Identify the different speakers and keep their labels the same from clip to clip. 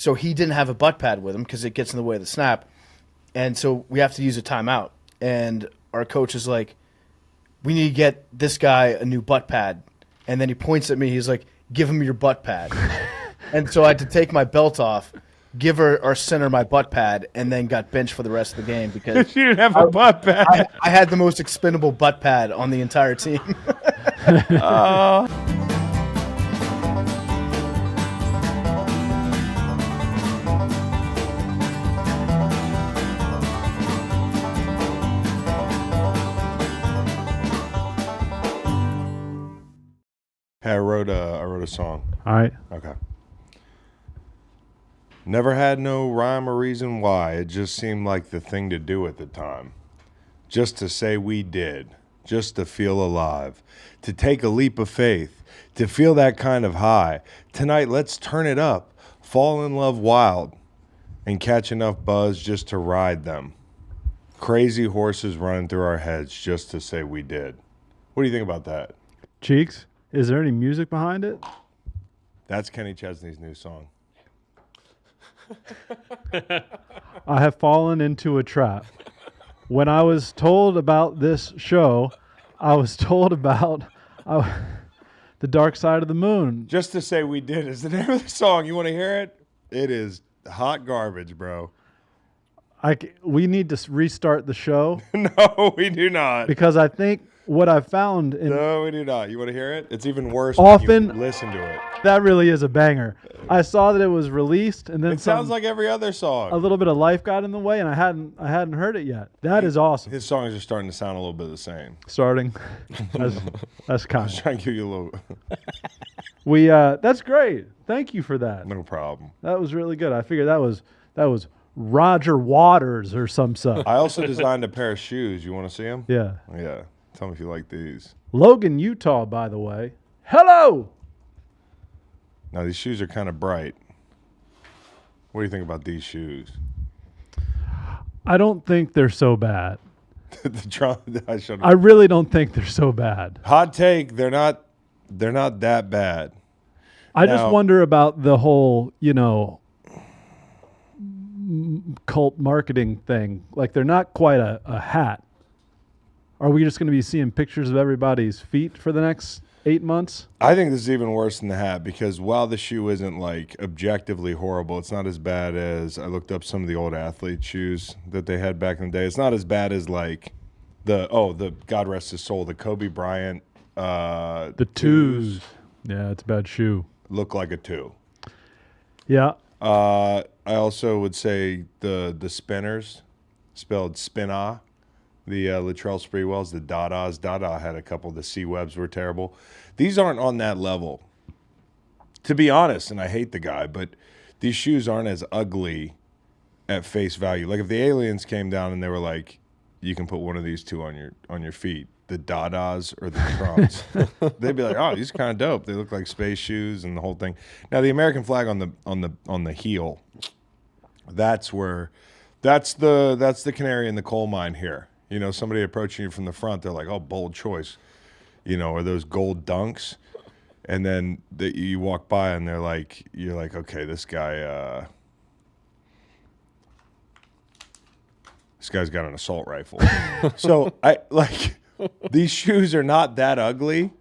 Speaker 1: So he didn't have a butt pad with him because it gets in the way of the snap. And so we have to use a timeout. And our coach is like, we need to get this guy a new butt pad. And then he points at me. He's like, give him your butt pad. And so I had to take my belt off, give our center my butt pad, and then got benched for the rest of the game because
Speaker 2: you didn't have a butt pad.
Speaker 1: I had the most expendable butt pad on the entire team.
Speaker 2: Hey, I wrote a song.
Speaker 3: All right.
Speaker 2: Okay. Never had no rhyme or reason why. It just seemed like the thing to do at the time. Just to say we did. Just to feel alive. To take a leap of faith. To feel that kind of high. Tonight, let's turn it up. Fall in love wild. And catch enough buzz just to ride them. Crazy horses running through our heads just to say we did. What do you think about that?
Speaker 3: Cheeks, is there any music behind it?
Speaker 2: That's Kenny Chesney's new song.
Speaker 3: I have fallen into a trap. When I was told about this show, I was told about the dark side of the moon.
Speaker 2: Just to say we did is the name of the song. You want to hear it? It is hot garbage, bro.
Speaker 3: We need to restart the show.
Speaker 2: No, we do not.
Speaker 3: Because I think what I found
Speaker 2: no, we do not. You want to hear it? It's even worse
Speaker 3: often
Speaker 2: when you listen to it.
Speaker 3: That really is a banger. I saw that it was released, and then
Speaker 2: it sounds like every other song.
Speaker 3: A little bit of life got in the way, and I hadn't heard it yet. That is awesome.
Speaker 2: His songs are starting to sound a little bit the same.
Speaker 3: Starting, that's kind.
Speaker 2: I was trying to give you a
Speaker 3: little. That's great. Thank you for that.
Speaker 2: No problem.
Speaker 3: That was really good. I figured that was Roger Waters or some stuff.
Speaker 2: I also designed a pair of shoes. You want to see them?
Speaker 3: Yeah.
Speaker 2: Yeah. Tell me if you like these.
Speaker 3: Logan, Utah, by the way. Hello.
Speaker 2: Now, these shoes are kind of bright. What do you think about these shoes?
Speaker 3: I don't think they're so bad.
Speaker 2: I
Speaker 3: really don't think they're so bad.
Speaker 2: Hot take, they're not that bad.
Speaker 3: I just wonder about the whole, cult marketing thing. Like, they're not quite a hat. Are we just going to be seeing pictures of everybody's feet for the next 8 months?
Speaker 2: I think this is even worse than the hat because while the shoe isn't like objectively horrible, it's not as bad as I looked up some of the old athlete shoes that they had back in the day. It's not as bad as like the God rest his soul, the Kobe Bryant
Speaker 3: the twos. Yeah, it's a bad shoe.
Speaker 2: Look like a two.
Speaker 3: Yeah.
Speaker 2: I also would say the spinners, spelled spin-ah. The Latrell Sprewells, the Dadas. Dada had a couple. The C-Webs were terrible. These aren't on that level. To be honest, and I hate the guy, but these shoes aren't as ugly at face value. Like if the aliens came down and they were like, you can put one of these two on your feet, the Dadas or the Trumps, they'd be like, oh, these are kind of dope. They look like space shoes and the whole thing. Now the American flag on the heel, that's the canary in the coal mine here. Somebody approaching you from the front, they're like, oh, bold choice. Or those gold dunks. And then you walk by and you're like, okay, this guy's got an assault rifle. So these shoes are not that ugly,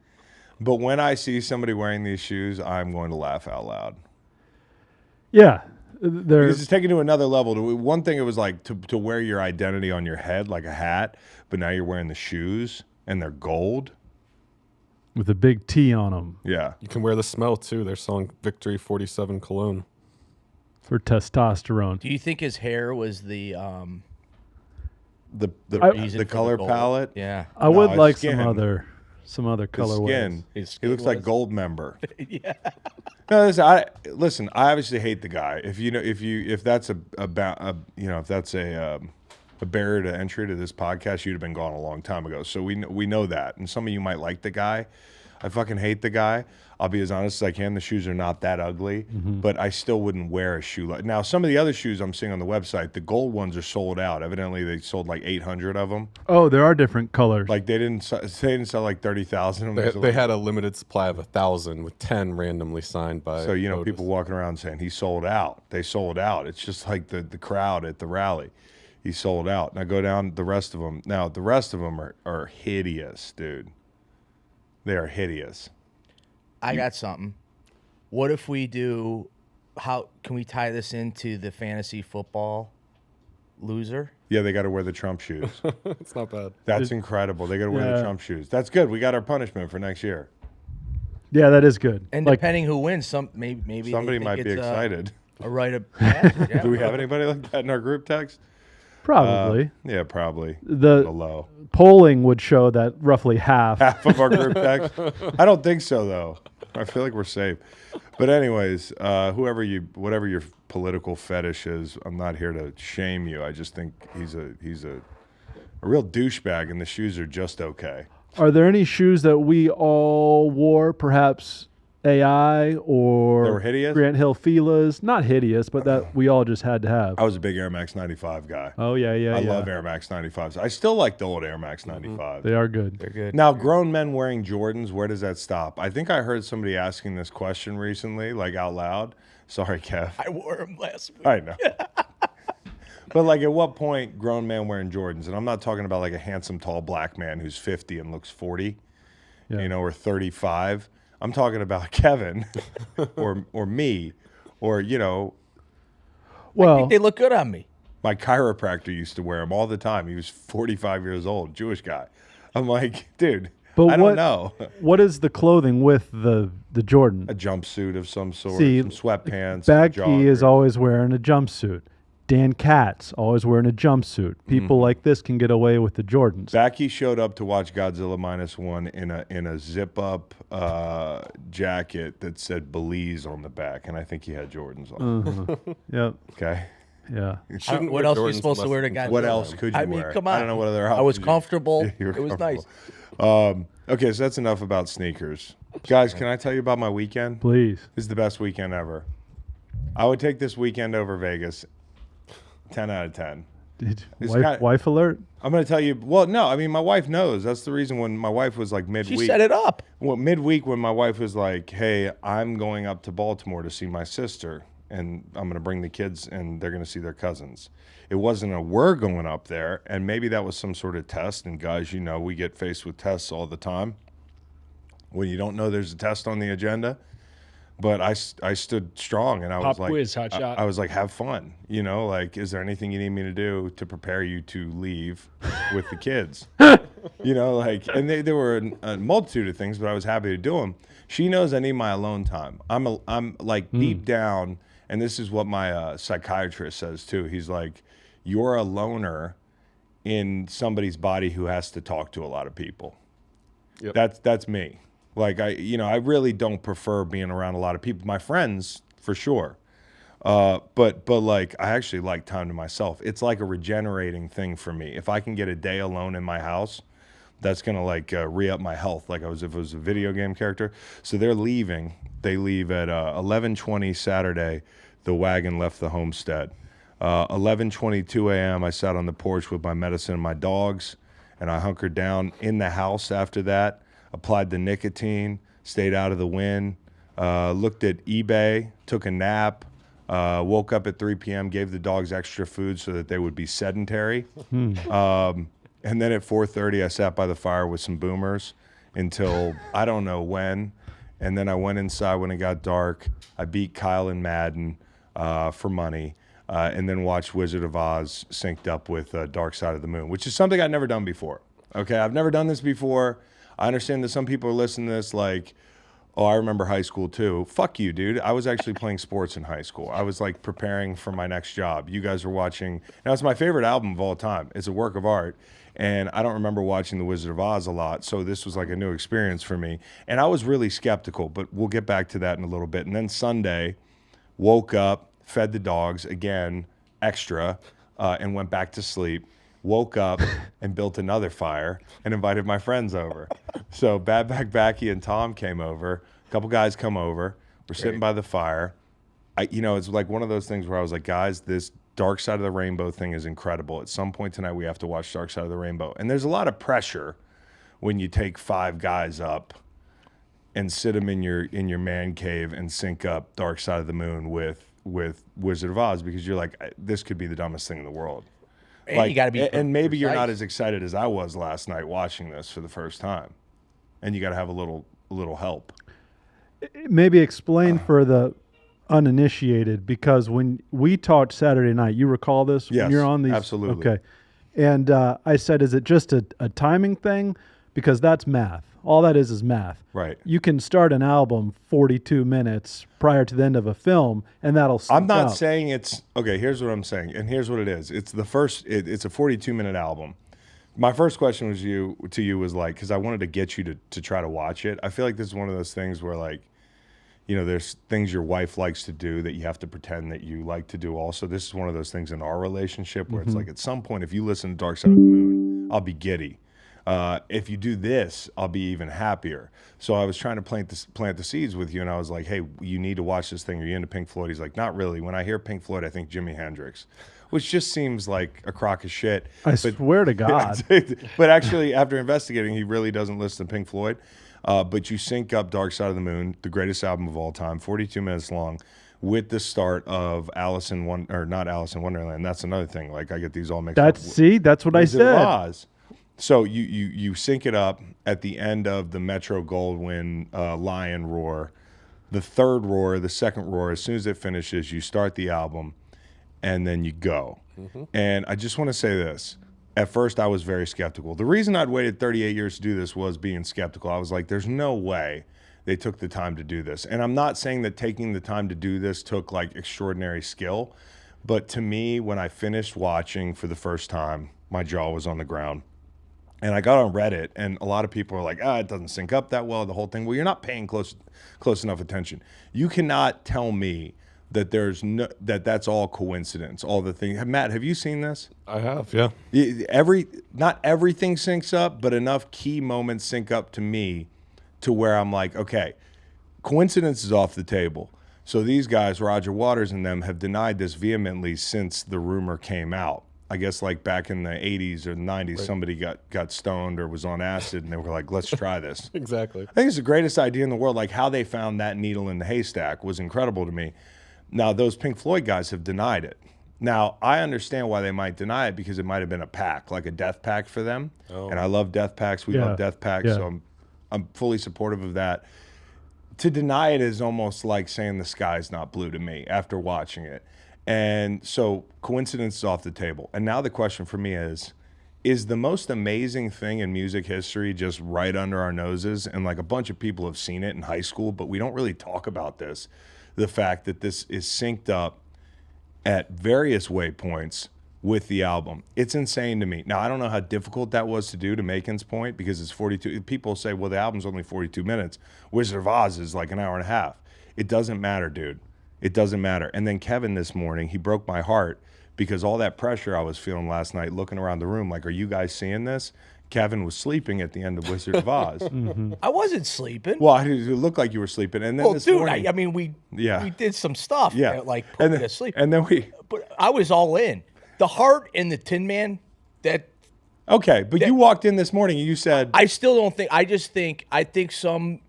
Speaker 2: but when I see somebody wearing these shoes, I'm going to laugh out loud.
Speaker 3: Yeah.
Speaker 2: Because it's taken to another level. One thing it was like to wear your identity on your head like a hat, but now you're wearing the shoes and they're gold.
Speaker 3: With a big T on them.
Speaker 2: Yeah.
Speaker 4: You can wear the smell too. They're selling Victory 47 cologne.
Speaker 3: For testosterone.
Speaker 1: Do you think his hair was the
Speaker 2: color palette?
Speaker 1: Yeah.
Speaker 3: I would like some other colorways.
Speaker 2: He looks like Goldmember. Yeah. No, listen. I obviously hate the guy. If that's a barrier to entry to this podcast, you'd have been gone a long time ago. So we know that. And some of you might like the guy. I fucking hate the guy. I'll be as honest as I can. The shoes are not that ugly, but I still wouldn't wear a shoe like. Now, some of the other shoes I'm seeing on the website, the gold ones are sold out. Evidently, they sold like 800 of them.
Speaker 3: Oh, there are different colors.
Speaker 2: Like they didn't sell like 30,000.
Speaker 4: They had a limited supply of 1,000 with 10 randomly signed by.
Speaker 2: So
Speaker 4: voters.
Speaker 2: people walking around saying he sold out. They sold out. It's just like the crowd at the rally. He sold out. Now go down the rest of them. Now the rest of them are hideous, dude. They are hideous.
Speaker 5: I got something. What if we do? How can we tie this into the fantasy football loser?
Speaker 2: Yeah, they got to wear the Trump shoes.
Speaker 4: It's not bad.
Speaker 2: That's incredible. They got to wear the Trump shoes. That's good. We got our punishment for next year.
Speaker 3: Yeah, that is good.
Speaker 5: And depending who wins, maybe
Speaker 2: Somebody
Speaker 5: they think
Speaker 2: might be
Speaker 5: it's
Speaker 2: excited.
Speaker 5: A rite of passage. Yeah.
Speaker 2: Do we have anybody like that in our group text?
Speaker 3: Probably.
Speaker 2: Yeah, probably.
Speaker 3: The
Speaker 2: low.
Speaker 3: polling would show that roughly half.
Speaker 2: Half of our group text? I don't think so, though. I feel like we're safe. But anyways, whatever your political fetish is, I'm not here to shame you. I just think he's a real douchebag, and the shoes are just okay.
Speaker 3: Are there any shoes that we all wore, perhaps AI or
Speaker 2: That were hideous?
Speaker 3: Grant Hill Fila's? Not hideous, but that we all just had to have.
Speaker 2: I was a big Air Max 95 guy.
Speaker 3: Oh, yeah.
Speaker 2: I love Air Max 95s. I still like the old Air Max 95s.
Speaker 3: They are good.
Speaker 5: They're good.
Speaker 2: Now, grown men wearing Jordans, where does that stop? I think I heard somebody asking this question recently, like out loud. Sorry, Kev.
Speaker 5: I wore them last week.
Speaker 2: I know. But like at what point grown man wearing Jordans? And I'm not talking about like a handsome, tall black man who's 50 and looks 40, or 35. I'm talking about Kevin or me or,
Speaker 5: I think they look good on me.
Speaker 2: my chiropractor used to wear them all the time. He was 45 years old, Jewish guy. I'm like, dude,
Speaker 3: But
Speaker 2: I don't know.
Speaker 3: What is the clothing with the Jordan?
Speaker 2: A jumpsuit of some sort,
Speaker 3: See,
Speaker 2: some sweatpants. some
Speaker 3: Badke is
Speaker 2: joggers.
Speaker 3: always wearing a jumpsuit. Dan Katz always wearing a jumpsuit. People like this can get away with the Jordans.
Speaker 2: Badke showed up to watch Godzilla -1 in a zip up jacket that said Belize on the back, and I think he had Jordans on.
Speaker 3: Yep.
Speaker 2: Okay.
Speaker 3: Yeah.
Speaker 5: What else are you supposed to wear to Godzilla?
Speaker 2: What else could you
Speaker 5: I mean,
Speaker 2: wear?
Speaker 5: come on.
Speaker 2: I don't know what other.
Speaker 5: I was
Speaker 2: options you-
Speaker 5: comfortable.
Speaker 2: You were
Speaker 5: It was nice.
Speaker 2: comfortable. Okay, so that's enough about sneakers. Guys, can I tell you about my weekend?
Speaker 3: Please.
Speaker 2: This is the best weekend ever. I would take this weekend over Vegas. 10 out of 10. It's
Speaker 3: Wife alert?
Speaker 2: I'm going to tell you. Well, no, I mean, my wife knows. That's the reason when my wife was like midweek.
Speaker 5: She set it up.
Speaker 2: Well, midweek when my wife was like, hey, I'm going up to Baltimore to see my sister, and I'm going to bring the kids, and they're going to see their cousins. It wasn't we're going up there, and maybe that was some sort of test. And guys, we get faced with tests all the time when you don't know there's a test on the agenda. But I stood strong, and I was
Speaker 6: Pop
Speaker 2: like,
Speaker 6: quiz, hot shot.
Speaker 2: I was like, have fun. Like, is there anything you need me to do to prepare you to leave with the kids? And there were a multitude of things, but I was happy to do them. She knows I need my alone time. I'm like deep down, and this is what my psychiatrist says too. He's like, you're a loner in somebody's body who has to talk to a lot of people.
Speaker 4: Yep.
Speaker 2: That's me. Like I really don't prefer being around a lot of people. My friends, for sure. But like I actually like time to myself. It's like a regenerating thing for me. If I can get a day alone in my house, that's gonna like re-up my health. Like if it was a video game character. So they're leaving. They leave at 11:20 Saturday. The wagon left the homestead. 11:22 a.m. I sat on the porch with my medicine and my dogs, and I hunkered down in the house after that. Applied the nicotine, stayed out of the wind, looked at eBay, took a nap, woke up at 3 p.m., gave the dogs extra food so that they would be sedentary. And then at 4:30, I sat by the fire with some boomers until I don't know when. And then I went inside when it got dark. I beat Kyle in Madden for money, and then watched Wizard of Oz synced up with Dark Side of the Moon, which is something I've never done before. Okay, I've never done this before. I understand that some people are listening to this like, oh, I remember high school too. Fuck you, dude. I was actually playing sports in high school. I was like preparing for my next job. You guys were watching. Now, it's my favorite album of all time. It's a work of art. And I don't remember watching The Wizard of Oz a lot. So this was like a new experience for me. And I was really skeptical, but we'll get back to that in a little bit. And then Sunday, woke up, fed the dogs again, extra, and went back to sleep. Woke up and built another fire and invited my friends over. So Back Badke and Tom came over, couple guys come over. We're sitting by the fire. It's like one of those things where I was like, guys, this Dark Side of the Rainbow thing is incredible. At some point tonight, we have to watch Dark Side of the Rainbow. And there's a lot of pressure when you take 5 guys up and sit them in your man cave and sync up Dark Side of the Moon with Wizard of Oz, because you're like, this could be the dumbest thing in the world.
Speaker 5: And you got to be
Speaker 2: and maybe you're not
Speaker 5: precise.
Speaker 2: as excited as I was last night watching this for the first time, and you got to have a little help.
Speaker 3: Maybe explain for the uninitiated, because when we talked Saturday night, you recall this?
Speaker 2: Yes,
Speaker 3: when you're on these,
Speaker 2: absolutely.
Speaker 3: Okay. And I said, is it just a timing thing? Because that's math. All that is math.
Speaker 2: Right.
Speaker 3: You can start an album 42 minutes prior to the end of a film, and that'll sync
Speaker 2: I'm not
Speaker 3: out.
Speaker 2: saying it's okay. Here's what I'm saying, and here's what it is. It's the first. It's a 42-minute album. My first question was to you was like, because I wanted to get you to try to watch it. I feel like this is one of those things where, like, there's things your wife likes to do that you have to pretend that you like to do also. This is one of those things in our relationship where it's like, at some point, if you listen to Dark Side of the Moon, I'll be giddy. If you do this, I'll be even happier. So I was trying to plant the seeds with you, and I was like, hey, you need to watch this thing. Are you into Pink Floyd? He's like, not really. When I hear Pink Floyd, I think Jimi Hendrix, which just seems like a crock of shit.
Speaker 3: I swear to God.
Speaker 2: But actually, after investigating, he really doesn't listen to Pink Floyd. But you sync up Dark Side of the Moon, the greatest album of all time, 42 minutes long, with the start of not Alice in Wonderland. That's another thing. Like, I get these all mixed up.
Speaker 3: That's what I
Speaker 2: Wizard of
Speaker 3: said.
Speaker 2: Oz. So you sync it up at the end of the Metro Goldwyn lion roar, the third roar, the second roar. As soon as it finishes, you start the album, and then you go. And I just want to say this. At first, I was very skeptical. The reason I'd waited 38 years to do this was being skeptical. I was like, there's no way they took the time to do this. And I'm not saying that taking the time to do this took, like, extraordinary skill. But to me, when I finished watching for the first time, my jaw was on the ground. And I got on Reddit, and a lot of people are like, it doesn't sync up that well, the whole thing. Well, you're not paying close enough attention. You cannot tell me that that's all coincidence, all the things. Matt, have you seen this?
Speaker 4: I have, yeah.
Speaker 2: Not everything syncs up, but enough key moments sync up to me to where I'm like, okay, coincidence is off the table. So these guys, Roger Waters and them, have denied this vehemently since the rumor came out. I guess like back in the 80s or the 90s, somebody got stoned or was on acid, and they were like, let's try this.
Speaker 4: Exactly.
Speaker 2: I think it's the greatest idea in the world. Like, how they found that needle in the haystack was incredible to me. Now, those Pink Floyd guys have denied it. Now, I understand why they might deny it, because it might have been a pact, like a death pact for them. Oh. And I love death pacts. We love death pacts, so I'm fully supportive of that. To deny it is almost like saying the sky's not blue to me after watching it. And so coincidence is off the table. And now the question for me is the most amazing thing in music history just right under our noses? And like, a bunch of people have seen it in high school, but we don't really talk about this. The fact that this is synced up at various waypoints with the album. It's insane to me. Now, I don't know how difficult that was to do, to Macon's point, because it's 42. People say, well, the album's only 42 minutes. Wizard of Oz is like an hour and a half. It doesn't matter, dude. It doesn't matter. And then Kevin this morning, he broke my heart, because all that pressure I was feeling last night looking around the room, like, are you guys seeing this? Kevin was sleeping at the end of Wizard of Oz.
Speaker 5: I wasn't sleeping.
Speaker 2: Well, it looked like you were sleeping. And then
Speaker 5: Well,
Speaker 2: this
Speaker 5: dude,
Speaker 2: morning,
Speaker 5: I mean, we did some stuff that, like, put me to sleep.
Speaker 2: And then
Speaker 5: But I was all in. The Heart and the Tin Man,
Speaker 2: okay, but you walked in this morning and you said,
Speaker 5: I still don't think, I think some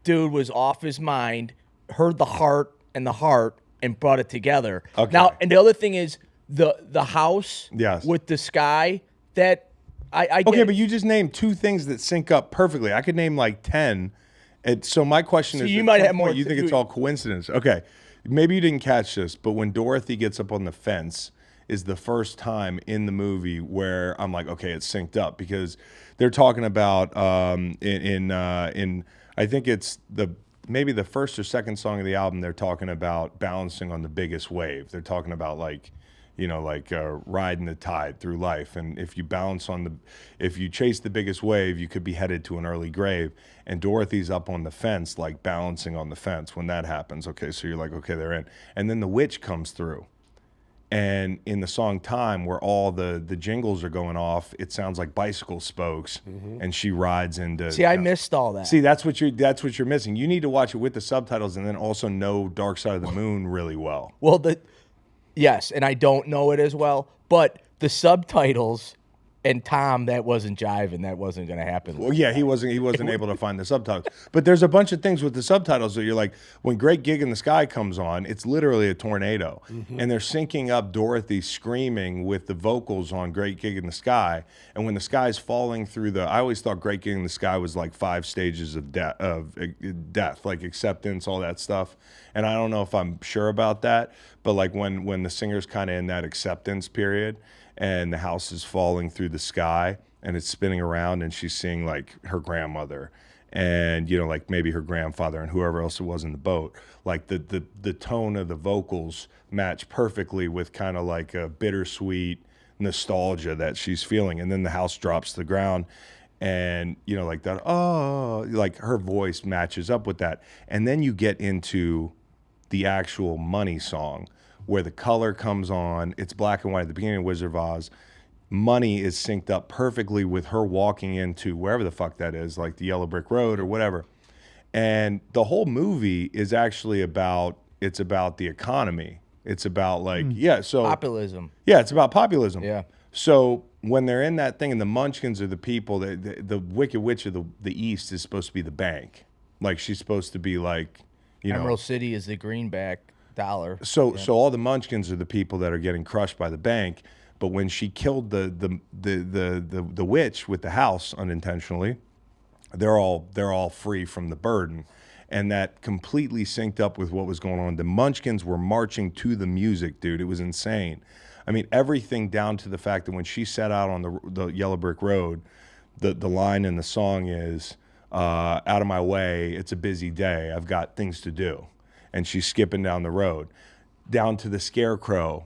Speaker 5: dude was off his mind, heard the Heart and brought it together.
Speaker 2: Okay.
Speaker 5: Now, and the other thing is the house
Speaker 2: Yes.
Speaker 5: with the sky, that I
Speaker 2: okay,
Speaker 5: get,
Speaker 2: but you just named 2 things that sync up perfectly. I could name like 10. And so my question is,
Speaker 5: you
Speaker 2: at
Speaker 5: might
Speaker 2: some
Speaker 5: have more
Speaker 2: point, you think it's all coincidence. Okay, maybe you didn't catch this, but when Dorothy gets up on the fence is the first time in the movie where I'm like, okay, it's synced up, because they're talking about in I think it's maybe the first or second song of the album, they're talking about balancing on the biggest wave. They're talking about riding the tide through life. And if you chase the biggest wave, you could be headed to an early grave. And Dorothy's up on the fence, like balancing on the fence when that happens. Okay, so you're like, okay, they're in. And then the witch comes through. And in the song Time, where all the jingles are going off, it sounds like bicycle spokes, and she rides into.
Speaker 5: See, I missed all that.
Speaker 2: See, that's what you're missing. You need to watch it with the subtitles and then also know Dark Side of the Moon really well.
Speaker 5: Well, yes, and I don't know it as well, but the subtitles and Tom, that wasn't jiving. That wasn't going to happen.
Speaker 2: Well, yeah, he wasn't able to find the subtitles. But there's a bunch of things with the subtitles that you're like, when Great Gig in the Sky comes on, it's literally a tornado. And they're syncing up Dorothy screaming with the vocals on Great Gig in the Sky. And when the sky's falling through I always thought Great Gig in the Sky was like 5 stages of death, like acceptance, all that stuff. And I don't know if I'm sure about that, but like when the singer's kind of in that acceptance period, and the house is falling through the sky and it's spinning around and she's seeing like her grandmother and, you know, like maybe her grandfather and whoever else it was in the boat. Like the tone of the vocals match perfectly with kind of like a bittersweet nostalgia that she's feeling. And then the house drops to the ground and, you know, like that, oh, like her voice matches up with that. And then you get into the actual Money song, where the color comes on. It's black and white at the beginning of Wizard of Oz. Money is synced up perfectly with her walking into wherever the fuck that is, like the Yellow Brick Road or whatever. And the whole movie is actually about the economy. It's about like,
Speaker 5: populism.
Speaker 2: Yeah, it's about populism.
Speaker 5: Yeah.
Speaker 2: So when they're in that thing and the Munchkins are the people, the Wicked Witch of the East is supposed to be the bank. Like she's supposed to be like, you know.
Speaker 5: Emerald City is the greenback dollar.
Speaker 2: So all the Munchkins are the people that are getting crushed by the bank. But when she killed the witch with the house unintentionally, they're all free from the burden, and that completely synced up with what was going on. The Munchkins were marching to the music, dude. It was insane. I mean, everything down to the fact that when she set out on the Yellow Brick Road, the line in the song is, "Out of my way, it's a busy day. I've got things to do." And she's skipping down the road, down to the Scarecrow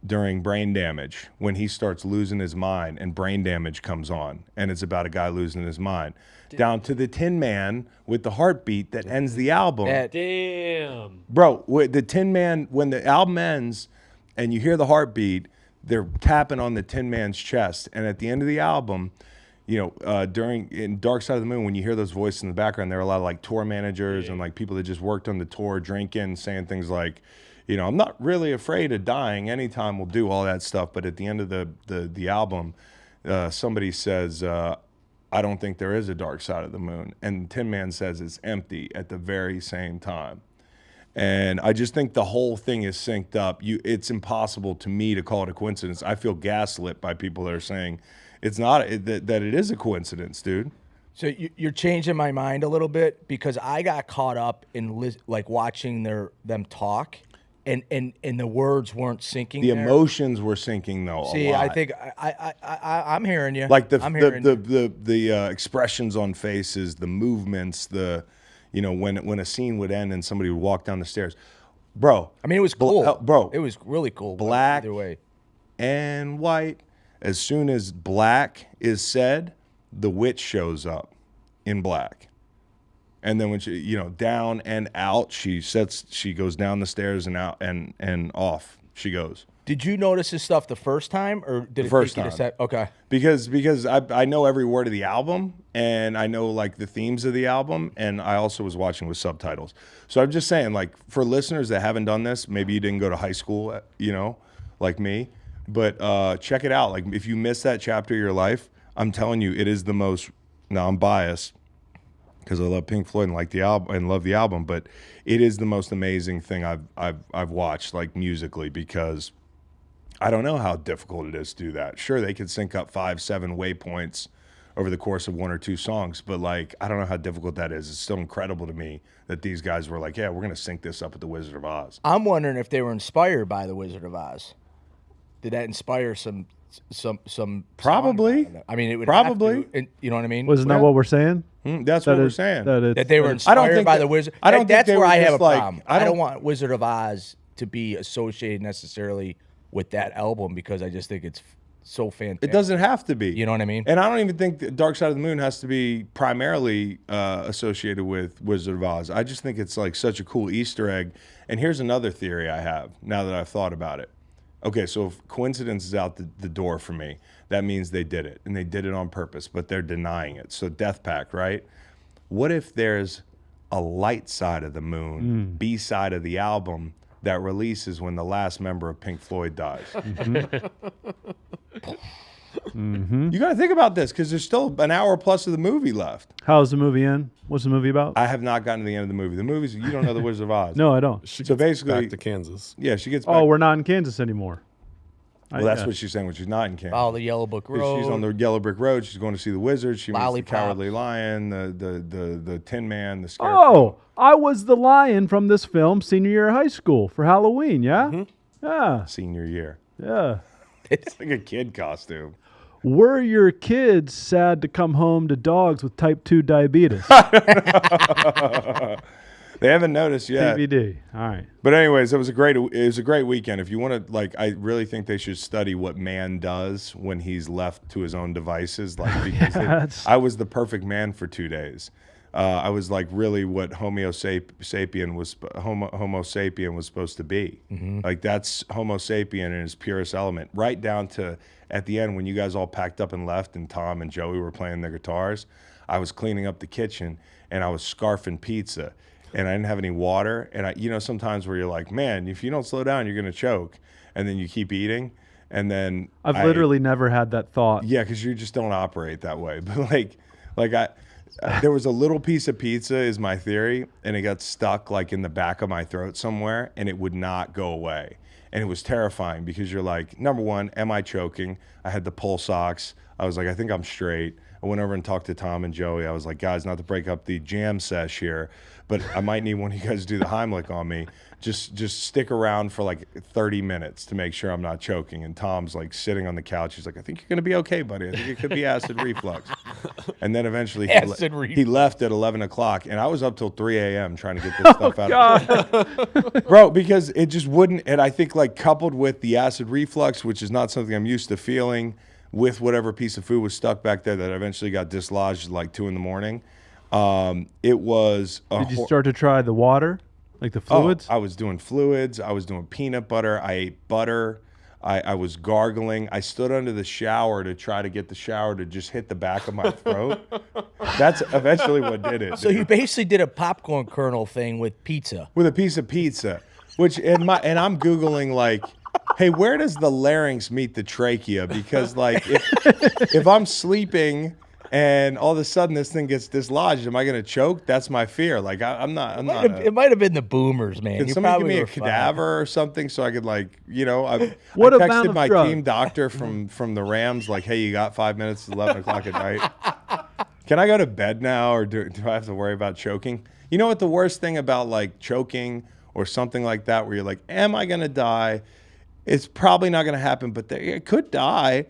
Speaker 2: during Brain Damage, when he starts losing his mind and Brain Damage comes on, and it's about a guy losing his mind. Down to the Tin Man with the heartbeat that ends the album.
Speaker 6: Damn.
Speaker 2: Bro, the Tin Man, when the album ends and you hear the heartbeat, they're tapping on the Tin Man's chest. And at the end of the album, you know, in Dark Side of the Moon, when you hear those voices in the background, there are a lot of like tour managers and like people that just worked on the tour drinking, saying things like, you know, I'm not really afraid of dying. Anytime we'll do all that stuff. But at the end of the album, somebody says, I don't think there is a Dark Side of the Moon. And Tin Man says it's empty at the very same time. And I just think the whole thing is synced up. It's impossible to me to call it a coincidence. I feel gaslit by people that are saying it's not, that it is a coincidence, dude.
Speaker 5: So you're changing my mind a little bit, because I got caught up in like watching them talk, and the words weren't syncing.
Speaker 2: The
Speaker 5: there.
Speaker 2: emotions were syncing though.
Speaker 5: See,
Speaker 2: a lot.
Speaker 5: I think I'm hearing you.
Speaker 2: Like the expressions on faces, the movements, when a scene would end and somebody would walk down the stairs, bro.
Speaker 5: I mean, it was cool,
Speaker 2: bro.
Speaker 5: It was really cool.
Speaker 2: Black
Speaker 5: either way,
Speaker 2: and white. As soon as black is said, the witch shows up in black. And then when she, down and out, she goes down the stairs and out and off she goes.
Speaker 5: Did you notice this stuff the first time, or did
Speaker 2: the first time?
Speaker 5: Okay.
Speaker 2: Because I know every word of the album, and I know like the themes of the album, and I also was watching with subtitles. So I'm just saying, like, for listeners that haven't done this, maybe you didn't go to high school, like me, but check it out. Like, if you miss that chapter of your life, I'm telling you, it is the most. Now I'm biased, because I love Pink Floyd and like the album and love the album, but it is the most amazing thing I've watched, like, musically, because I don't know how difficult it is to do that. Sure, they could sync up 5-7 waypoints over the course of 1 or 2 songs, but like, I don't know how difficult that is. It's still incredible to me that these guys were like, yeah, we're gonna sync this up with the Wizard of Oz.
Speaker 5: I'm wondering if they were inspired by the Wizard of Oz. Did that inspire some
Speaker 2: Probably.
Speaker 5: I mean, it would
Speaker 2: probably.
Speaker 5: have to, you know what I mean?
Speaker 3: Wasn't that what we're saying?
Speaker 2: That's what we're saying.
Speaker 5: That they were inspired by the Wizard.
Speaker 2: I don't think
Speaker 5: that's
Speaker 2: they
Speaker 5: where
Speaker 2: were
Speaker 5: I have
Speaker 2: just
Speaker 5: a
Speaker 2: like,
Speaker 5: problem. I don't want Wizard of Oz to be associated necessarily with that album, because I just think it's so fantastic.
Speaker 2: It doesn't have to be.
Speaker 5: You know what I mean?
Speaker 2: And I don't even think that Dark Side of the Moon has to be primarily associated with Wizard of Oz. I just think it's like such a cool Easter egg. And here's another theory I have now that I've thought about it. Okay, so if coincidence is out the door for me, that means they did it, and they did it on purpose, but they're denying it. So Death Pact, right? What if there's a light side of the moon, B side of the album that releases when the last member of Pink Floyd dies? You got to think about this because there's still an hour plus of the movie left.
Speaker 3: How's the movie end? What's the movie about?
Speaker 2: I have not gotten to the end of the movie. The movie's, you don't know The Wizard of Oz.
Speaker 3: No, I don't.
Speaker 2: So basically,
Speaker 4: Back to Kansas.
Speaker 2: yeah, she gets back.
Speaker 3: Oh, we're not in Kansas anymore.
Speaker 2: Well, that's what she's saying when she's not in Kansas.
Speaker 5: Oh, the Yellow Brick Road.
Speaker 2: She's on the Yellow Brick Road. She's going to see the wizard. She meets the
Speaker 5: Lollipops.
Speaker 2: Cowardly Lion, the Tin Man, the Scarecrow.
Speaker 3: Oh, I was the lion from this film senior year of high school for Halloween, yeah? Yeah,
Speaker 2: Senior year.
Speaker 3: yeah.
Speaker 2: It's like a kid costume.
Speaker 3: Were your kids sad to come home to dogs with type 2 diabetes?
Speaker 2: They haven't noticed yet.
Speaker 3: DVD. All right.
Speaker 2: But anyways, it was a great weekend. If you want to, like, I really think they should study what man does when he's left to his own devices. Like, because I was the perfect man for 2 days. I was like really what Homo sapien was supposed to be. Like that's Homo sapien in his purest element. Right down to at the end when you guys all packed up and left, and Tom and Joey were playing their guitars. I was cleaning up the kitchen and I was scarfing pizza. And I didn't have any water. And sometimes where you're like, man, if you don't slow down, you're gonna choke. And then you keep eating. And then
Speaker 3: I've literally never had that thought.
Speaker 2: Yeah, because you just don't operate that way. But there was a little piece of pizza, is my theory, and it got stuck like in the back of my throat somewhere, and it would not go away. And it was terrifying because you're like, number one, am I choking? I had the pulse ox. I was like, I think I'm straight. I went over and talked to Tom and Joey. I was like, guys, not to break up the jam sesh here, but I might need one of you guys to do the Heimlich on me. Just stick around for like 30 minutes to make sure I'm not choking. And Tom's like sitting on the couch. He's like, I think you're going to be okay, buddy. I think it could be acid reflux. And then eventually he left at 11 o'clock. And I was up till 3 a.m. trying to get this stuff out of it. Bro, because it just wouldn't. And I think like coupled with the acid reflux, which is not something I'm used to feeling, with whatever piece of food was stuck back there that eventually got dislodged at like 2 in the morning. It was.
Speaker 3: Did you start to try the water? Like the fluids?
Speaker 2: I was doing fluids. I was doing peanut butter. I ate butter. I was gargling. I stood under the shower to try to get the shower to just hit the back of my throat. That's eventually what did it.
Speaker 5: So you basically did a popcorn kernel thing with pizza.
Speaker 2: With a piece of pizza, and I'm Googling like, hey, where does the larynx meet the trachea? Because like if I'm sleeping and all of a sudden this thing gets dislodged, am I going to choke? That's my fear. Like I'm not.
Speaker 5: It might have been the boomers, man.
Speaker 2: Can somebody give me a cadaver or something so I could I
Speaker 3: What
Speaker 2: texted
Speaker 3: amount
Speaker 2: my
Speaker 3: of drugs?
Speaker 2: team doctor from the Rams like, hey, you got 5 minutes, 11 o'clock at night. Can I go to bed now, or do I have to worry about choking? You know what the worst thing about like choking or something like that, where you're like, am I going to die? It's probably not going to happen, but it could die.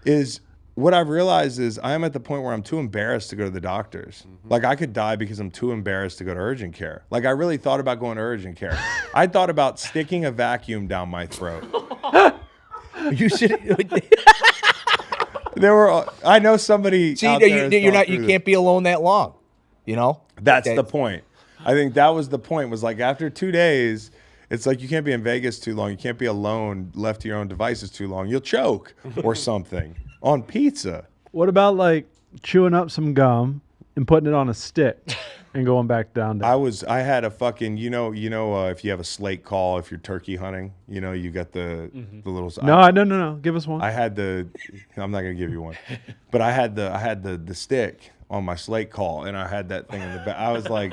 Speaker 2: Is what I've realized is I am at the point where I'm too embarrassed to go to the doctors. Like I could die because I'm too embarrassed to go to urgent care. Like I really thought about going to urgent care. I thought about sticking a vacuum down my throat.
Speaker 5: You should.
Speaker 2: I know somebody.
Speaker 5: See,
Speaker 2: out there
Speaker 5: you're not. You can't be alone that long. You know.
Speaker 2: That's the point. I think that was the point. Was like after 2 days, it's like you can't be in Vegas too long. You can't be alone, left to your own devices too long. You'll choke or something on pizza.
Speaker 3: What about like chewing up some gum and putting it on a stick and going back down there?
Speaker 2: I had a fucking, if you have a slate call, if you're turkey hunting, you got the little.
Speaker 3: No. Give us one.
Speaker 2: I'm not gonna give you one, but I had the stick on my slate call, and I had that thing in the back. I was like,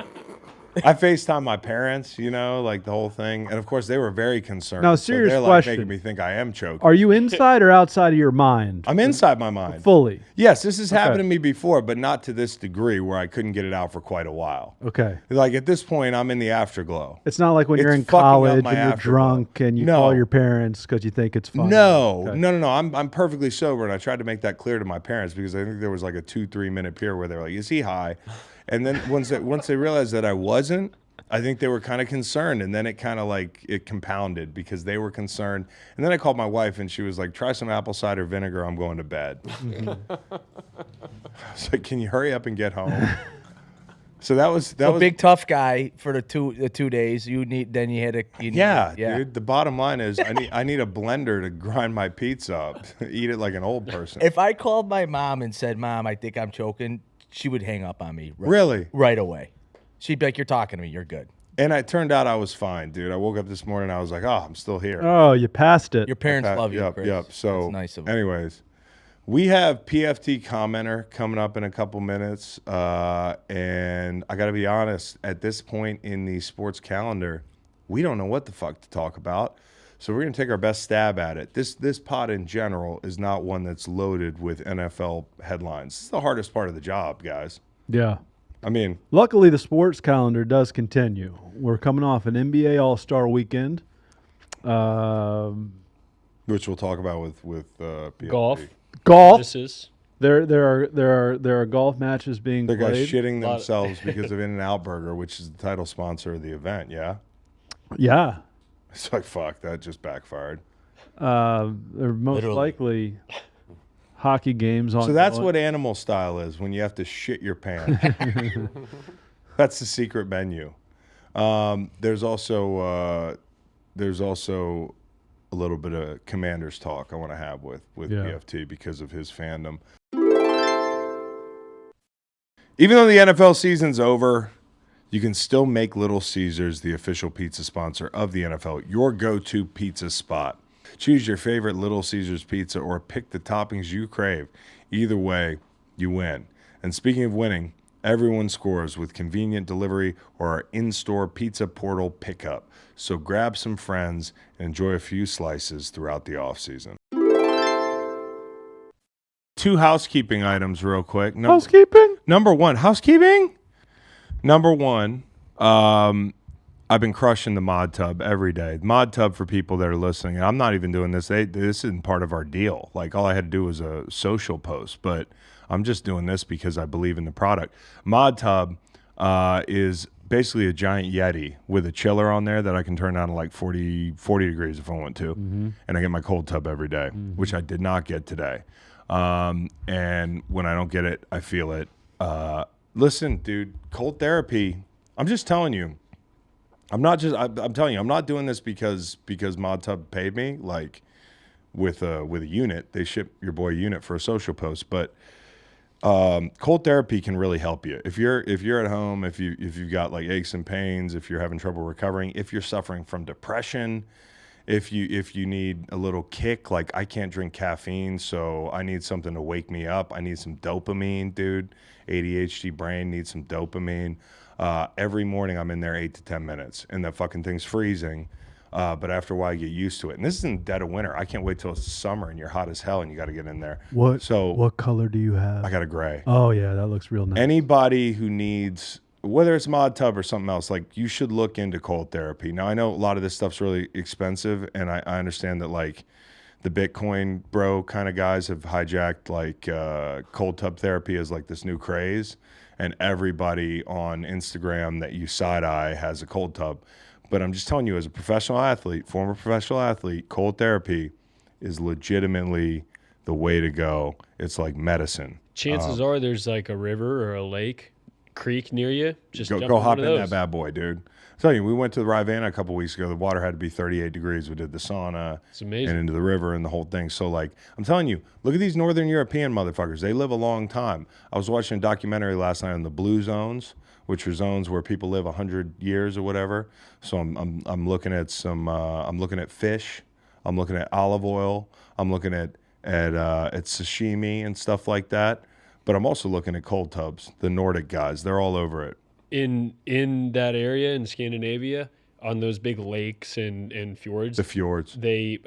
Speaker 2: I FaceTimed my parents, like the whole thing, and of course they were very concerned.
Speaker 3: Now, serious
Speaker 2: so they're
Speaker 3: question.
Speaker 2: Like making me think I am choking.
Speaker 3: Are you inside or outside of your mind?
Speaker 2: I'm inside my mind.
Speaker 3: Fully.
Speaker 2: Yes, this has happened to me before, but not to this degree where I couldn't get it out for quite a while.
Speaker 3: Okay.
Speaker 2: Like at this point, I'm in the afterglow.
Speaker 3: It's not like when you're in
Speaker 2: It's fucking up
Speaker 3: college
Speaker 2: my
Speaker 3: and you're
Speaker 2: afterglow.
Speaker 3: drunk and you
Speaker 2: No.
Speaker 3: call your parents because you think it's funny.
Speaker 2: No,
Speaker 3: Okay.
Speaker 2: no. I'm perfectly sober, and I tried to make that clear to my parents because I think there was like a 2-3 minute period where they were like, "Is he high?" And then once they realized that I wasn't, I think they were kind of concerned, and then it kind of like it compounded because they were concerned. And then I called my wife, and she was like, "Try some apple cider vinegar. I'm going to bed." I was like, "Can you hurry up and get home?" So that was
Speaker 5: big tough guy for the 2 days.
Speaker 2: Yeah, dude. The bottom line is I need a blender to grind my pizza up, eat it like an old person.
Speaker 5: If I called my mom and said, "Mom, I think I'm choking," she would hang up on me.
Speaker 2: Really?
Speaker 5: Right away. She'd be like, "You're talking to me. You're good."
Speaker 2: And it turned out I was fine, dude. I woke up this morning and I was like, "Oh, I'm still here."
Speaker 3: Oh, you passed it.
Speaker 5: Your parents love you,
Speaker 2: Yep,
Speaker 5: Chris.
Speaker 2: yep. So,
Speaker 5: That's nice of them.
Speaker 2: anyways, we have PFT Commenter coming up in a couple minutes, and I got to be honest. At this point in the sports calendar, we don't know what the fuck to talk about. So we're gonna take our best stab at it. This pod in general is not one that's loaded with NFL headlines. It's the hardest part of the job, guys.
Speaker 3: Yeah.
Speaker 2: I mean,
Speaker 3: Luckily, the sports calendar does continue. We're coming off an NBA All-Star weekend.
Speaker 2: which we'll talk about with PFT.
Speaker 6: Golf.
Speaker 3: Golf.
Speaker 6: This is
Speaker 3: There are golf matches being
Speaker 2: The guys
Speaker 3: played.
Speaker 2: shitting themselves because of In-N-Out Burger, which is the title sponsor of the event. Yeah,
Speaker 3: Yeah.
Speaker 2: it's like fuck that just backfired.
Speaker 3: They're most
Speaker 5: Literally.
Speaker 3: likely hockey games on.
Speaker 2: So that's what animal style is when you have to shit your pants. That's the secret menu. There's also a little bit of Commanders talk I want to have with
Speaker 3: Yeah.
Speaker 2: PFT because of his fandom. Even though the NFL season's over, you can still make Little Caesars the official pizza sponsor of the NFL, your go-to pizza spot. Choose your favorite Little Caesars pizza or pick the toppings you crave. Either way, you win. And speaking of winning, everyone scores with convenient delivery or our in-store pizza portal pickup. So grab some friends and enjoy a few slices throughout the off-season. 2 housekeeping items real quick.
Speaker 3: housekeeping.
Speaker 2: Number one, housekeeping. Number one, I've been crushing the mod tub every day. Mod tub, for people that are listening, and I'm not even doing this. This isn't part of our deal. Like, all I had to do was a social post, but I'm just doing this because I believe in the product. Mod tub is basically a giant Yeti with a chiller on there that I can turn down to like 40 degrees if I want to. And I get my cold tub every day, which I did not get today. And when I don't get it, I feel it. Listen, dude, cold therapy. I'm just telling you. I'm telling you, I'm not doing this because Mod Tub paid me, like with a unit. They ship your boy a unit for a social post, but cold therapy can really help you. If you're at home, if you've got like aches and pains, if you're having trouble recovering, if you're suffering from depression, if you need a little kick, like I can't drink caffeine, so I need something to wake me up. I need some dopamine, dude. ADHD brain needs some dopamine. Every morning I'm in there 8 to 10 minutes, and that fucking thing's freezing. But after a while, you get used to it. And this is in the dead of winter. I can't wait till it's summer and you're hot as hell and you got to get in there.
Speaker 3: What color do you have?
Speaker 2: I got a gray.
Speaker 3: Oh yeah, that looks real nice.
Speaker 2: Anybody who needs, whether it's Mod Tub or something else, like, you should look into cold therapy. Now, I know a lot of this stuff's really expensive, and I understand that, like, the Bitcoin bro kind of guys have hijacked, like, cold tub therapy as, like, this new craze. And everybody on Instagram that you side-eye has a cold tub. But I'm just telling you, as a professional athlete, former professional athlete, cold therapy is legitimately the way to go. It's like medicine.
Speaker 6: chances are there's like a river or a lake, creek near you. Just jump
Speaker 2: go
Speaker 6: in
Speaker 2: hop
Speaker 6: one
Speaker 2: in
Speaker 6: of
Speaker 2: that
Speaker 6: those.
Speaker 2: bad boy, dude. I'm telling you, we went to the Rivanna a couple weeks ago. The water had to be 38 degrees. We did the sauna
Speaker 6: It's amazing.
Speaker 2: and into the river and the whole thing. So, like, I'm telling you, look at these Northern European motherfuckers. They live a long time. I was watching a documentary last night on the blue zones, which are zones where people live 100 years or whatever. So I'm looking at some I'm looking at fish. I'm looking at olive oil. I'm looking at sashimi and stuff like that. But I'm also looking at cold tubs. The Nordic guys, they're all over it.
Speaker 6: In that area in Scandinavia, on those big lakes and fjords,
Speaker 2: The fjords.
Speaker 6: they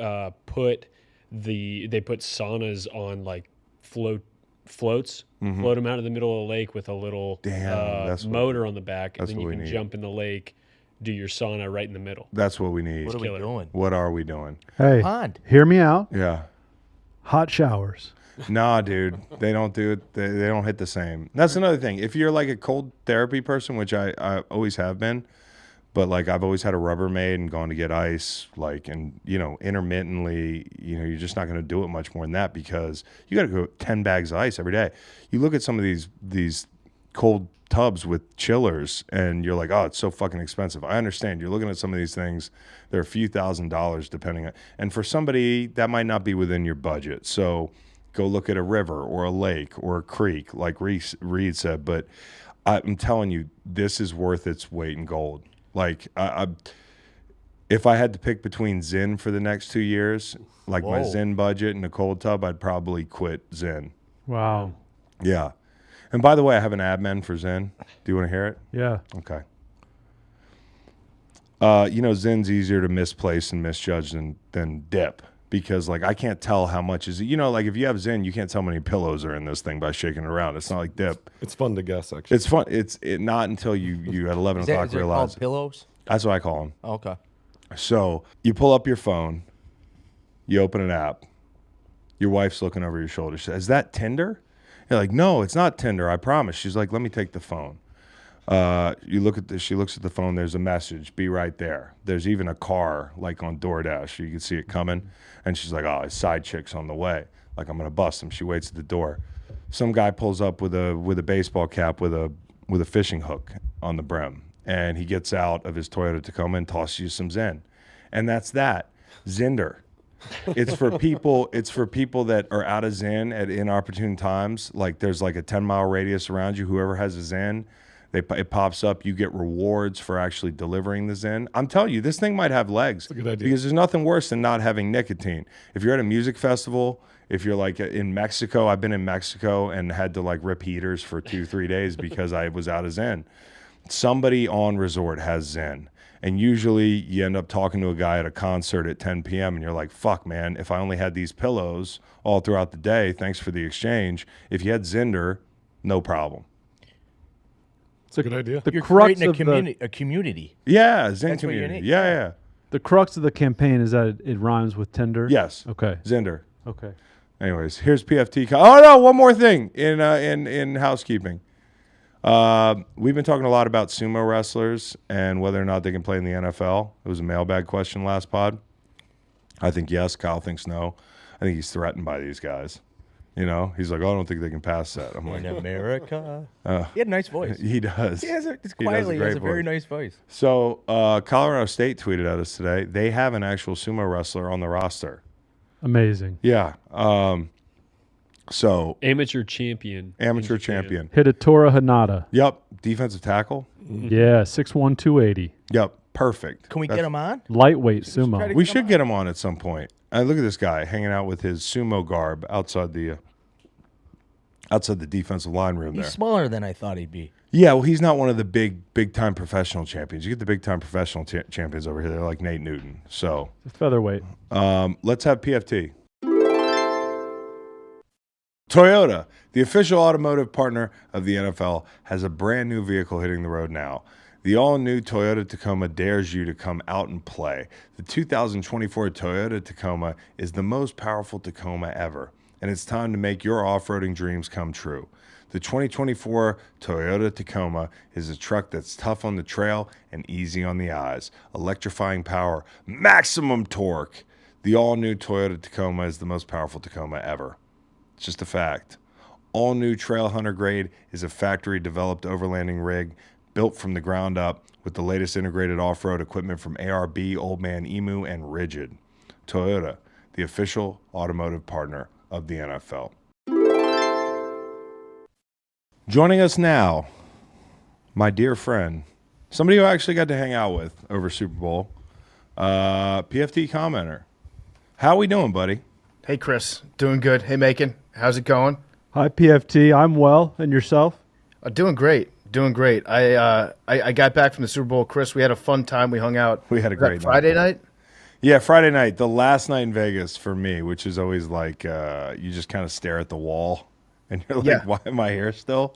Speaker 6: put saunas on like floats, float them out of the middle of the lake with a little
Speaker 2: Damn,
Speaker 6: motor on the back, and
Speaker 2: that's
Speaker 6: then you
Speaker 2: what we
Speaker 6: can
Speaker 2: need.
Speaker 6: jump in the lake, do your sauna right in the middle.
Speaker 2: That's what we need.
Speaker 5: What are we
Speaker 6: Killer.
Speaker 5: doing?
Speaker 2: What are we doing?
Speaker 3: Hey,
Speaker 5: Pond.
Speaker 3: hear me out.
Speaker 2: Yeah.
Speaker 3: Hot showers.
Speaker 2: Nah, dude, they don't do it. They don't hit the same. That's another thing. If you're like a cold therapy person, which I always have been, but like I've always had a Rubbermaid and gone to get ice, like, and intermittently, you're just not going to do it much more than that because you got to go 10 bags of ice every day. You look at some of these cold tubs with chillers, and you're like, oh, it's so fucking expensive. I understand. You're looking at some of these things. They're a few $1,000s depending on, and for somebody that might not be within your budget. So go look at a river or a lake or a creek, like Reed said. But I'm telling you, this is worth its weight in gold. Like if I had to pick between Zyn for the next 2 years, like my Zyn budget and a cold tub, I'd probably quit Zyn.
Speaker 3: Wow.
Speaker 2: Yeah. And by the way, I have an ad men for Zyn. Do you want to hear it?
Speaker 3: Yeah.
Speaker 2: Okay. Zyn's easier to misplace and misjudge than dip, because like I can't tell how much is, like if you have Zyn, you can't tell how many pillows are in this thing by shaking it around. It's not like dip.
Speaker 4: It's fun to guess, actually.
Speaker 2: It's fun. It's not until you at 11 o'clock
Speaker 5: Is it
Speaker 2: realize
Speaker 5: called pillows?
Speaker 2: That's what I call them.
Speaker 5: Oh, okay.
Speaker 2: So you pull up your phone, you open an app, your wife's looking over your shoulder. She says, "Is that Tinder?" You're like, "No, it's not Tinder, I promise." She's like, "Let me take the phone." She looks at the phone, there's a message, "Be right there." There's even a car, like on DoorDash, you can see it coming. And she's like, "Oh, his side chick's on the way. Like, I'm going to bust him." She waits at the door. Some guy pulls up with a baseball cap with a fishing hook on the brim. And he gets out of his Toyota Tacoma and tosses you some Zyn. And that's that. Zinder. It's for people that are out of Zyn at inopportune times. Like there's like a 10-mile radius around you. Whoever has a Zyn, it pops up. You get rewards for actually delivering the Zyn. I'm telling you, this thing might have legs.
Speaker 4: That's a good idea.
Speaker 2: Because there's nothing worse than not having nicotine. If you're at a music festival, if you're like in Mexico, I've been in Mexico and had to like rip heaters for 2-3 days because I was out of Zyn. Somebody on resort has Zyn. And usually you end up talking to a guy at a concert at 10 p.m. and you're like, fuck, man, if I only had these pillows all throughout the day, thanks for the exchange. If you had Zinder, no problem.
Speaker 4: It's a good idea.
Speaker 5: You're creating a community.
Speaker 2: Yeah, Zyn
Speaker 5: That's what you
Speaker 2: community.
Speaker 5: need.
Speaker 2: Yeah.
Speaker 3: The crux of the campaign is that it rhymes with Tinder?
Speaker 2: Yes.
Speaker 3: Okay.
Speaker 2: Zinder.
Speaker 3: Okay.
Speaker 2: Anyways, here's PFT. Oh, no, one more thing in housekeeping. We've been talking a lot about sumo wrestlers and whether or not they can play in the NFL. It was a mailbag question last pod. I think yes. Kyle thinks no. I think he's threatened by these guys. He's like, "Oh, I don't think they can pass that." I'm like,
Speaker 5: In America. He had a nice voice.
Speaker 2: he does.
Speaker 5: He has a very nice voice.
Speaker 2: So Colorado State tweeted at us today. They have an actual sumo wrestler on the roster.
Speaker 3: Amazing.
Speaker 2: Yeah. So
Speaker 6: Amateur champion.
Speaker 2: amateur champion.
Speaker 3: Hidatora Hanada.
Speaker 2: Yep. Defensive tackle.
Speaker 3: Yeah, 6'1", 280.
Speaker 2: Yep. Perfect.
Speaker 5: Can we get him on?
Speaker 3: Lightweight
Speaker 5: try
Speaker 3: sumo.
Speaker 5: to-
Speaker 2: We should get him on at some point. Look at this guy hanging out with his sumo garb outside the defensive line room
Speaker 5: He's
Speaker 2: there.
Speaker 5: smaller than I thought he'd be.
Speaker 2: Yeah, well, he's not one of the big time professional champions. You get the big time professional champions over here. They're like Nate Newton. So
Speaker 3: Featherweight.
Speaker 2: let's have PFT. Toyota, the official automotive partner of the NFL, has a brand new vehicle hitting the road now. The all-new Toyota Tacoma dares you to come out and play. The 2024 Toyota Tacoma is the most powerful Tacoma ever, and it's time to make your off-roading dreams come true. The 2024 Toyota Tacoma is a truck that's tough on the trail and easy on the eyes. Electrifying power, maximum torque. The all-new Toyota Tacoma is the most powerful Tacoma ever. It's just a fact. All new Trail Hunter grade is a factory-developed overlanding rig built from the ground up with the latest integrated off-road equipment from ARB, Old Man Emu, and Rigid. Toyota, the official automotive partner of the NFL. Joining us now, my dear friend, somebody who I actually got to hang out with over Super Bowl, PFT Commenter. How we doing, buddy?
Speaker 1: Hey, Chris. Doing good. Hey, Macon. How's it going?
Speaker 3: Hi, PFT. I'm well. And yourself?
Speaker 1: Doing great. Doing great. I got back from the Super Bowl. Chris, we had a fun time. We hung out.
Speaker 2: We had a
Speaker 1: Was that
Speaker 2: great
Speaker 1: Friday night?
Speaker 2: Yeah, Friday night, the last night in Vegas for me, which is always like you just kind of stare at the wall and you're like,
Speaker 1: Yeah.
Speaker 2: why am I here still?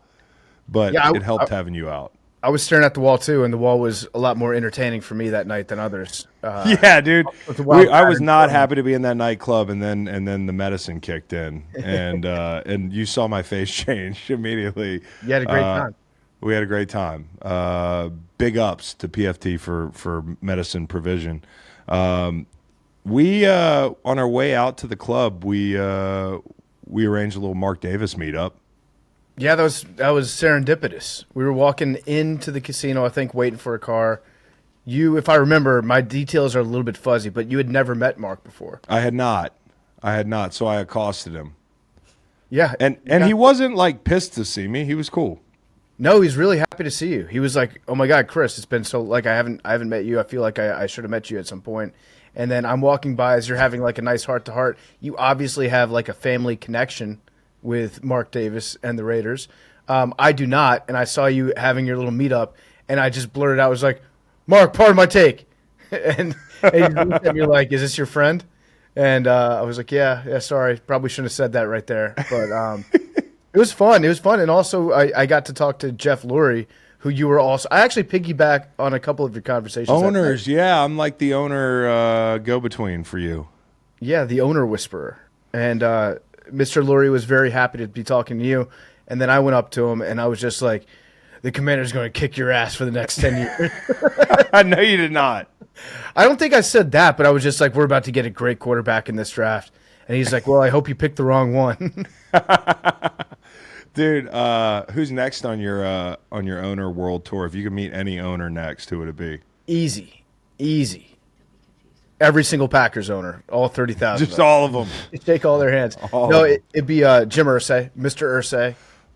Speaker 2: But
Speaker 1: Yeah,
Speaker 2: it helped having you out.
Speaker 1: I was staring at the wall, too, and the wall was a lot more entertaining for me that night than others.
Speaker 2: Yeah, dude.
Speaker 1: It's a wild
Speaker 2: I was
Speaker 1: card.
Speaker 2: not happy to be in that nightclub, and then the medicine kicked in, and you saw my face change immediatly.
Speaker 1: You had a great time.
Speaker 2: We had a great time. Big ups to PFT for medicine provision. We on our way out to the club, we arranged a little Mark Davis meetup.
Speaker 1: Yeah, that was serendipitous. We were walking into the casino, I think, waiting for a car. You, if I remember, my details are a little bit fuzzy, but you had never met Mark before.
Speaker 2: I had not. So I accosted him.
Speaker 1: Yeah.
Speaker 2: And he wasn't like pissed to see me. He was cool.
Speaker 1: No, he's really happy to see you. He was like, "Oh my God, Chris, it's been so like I haven't met you. I feel like I should have met you at some point." And then I'm walking by as you're having like a nice heart to heart. You obviously have like a family connection with Mark Davis and the Raiders. I do not, and I saw you having your little meetup, and I just blurted out, I was like, "Mark, pardon my take," and you looked at me like, "Is this your friend?" And I was like, yeah, sorry, probably shouldn't have said that right there, but it was fun. It was fun, and also I got to talk to Jeff Lurie, who you were also. I actually piggyback on a couple of your conversations.
Speaker 2: Owners, yeah, I'm like the owner go-between for you.
Speaker 1: Yeah, the owner whisperer, and Mr. Lurie was very happy to be talking to you. And then I went up to him, and I was just like, "The Commander's going to kick your ass for the next 10 years."
Speaker 2: I know you did not.
Speaker 1: I don't think I said that, but I was just like, "We're about to get a great quarterback in this draft." And he's like, "Well, I hope you picked the wrong one."
Speaker 2: Dude, who's next on your owner world tour? If you could meet any owner next, who would it be?
Speaker 1: Easy. Every single Packers owner, all 30,000.
Speaker 2: Just all of them.
Speaker 1: Shake all their hands. It'd be Jim Irsay, Mr. Irsay.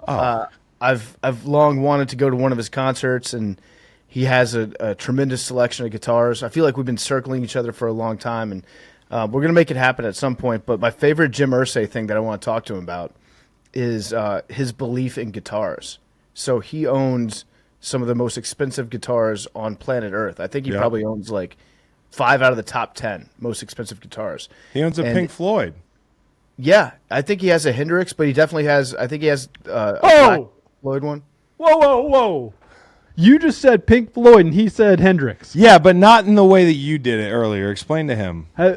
Speaker 2: Oh.
Speaker 1: I've long wanted to go to one of his concerts, and he has a tremendous selection of guitars. I feel like we've been circling each other for a long time, and we're going to make it happen at some point. But my favorite Jim Irsay thing that I want to talk to him about is his belief in guitars. So he owns some of the most expensive guitars on planet Earth. I think he probably owns like 5 out of the top 10 most expensive guitars.
Speaker 2: He owns a Pink Floyd.
Speaker 1: Yeah, I think he has a Hendrix, but he definitely has. I think he has a Black Floyd one.
Speaker 3: Whoa. You just said Pink Floyd, and he said Hendrix.
Speaker 2: Yeah, but not in the way that you did it earlier. Explain to him.
Speaker 3: All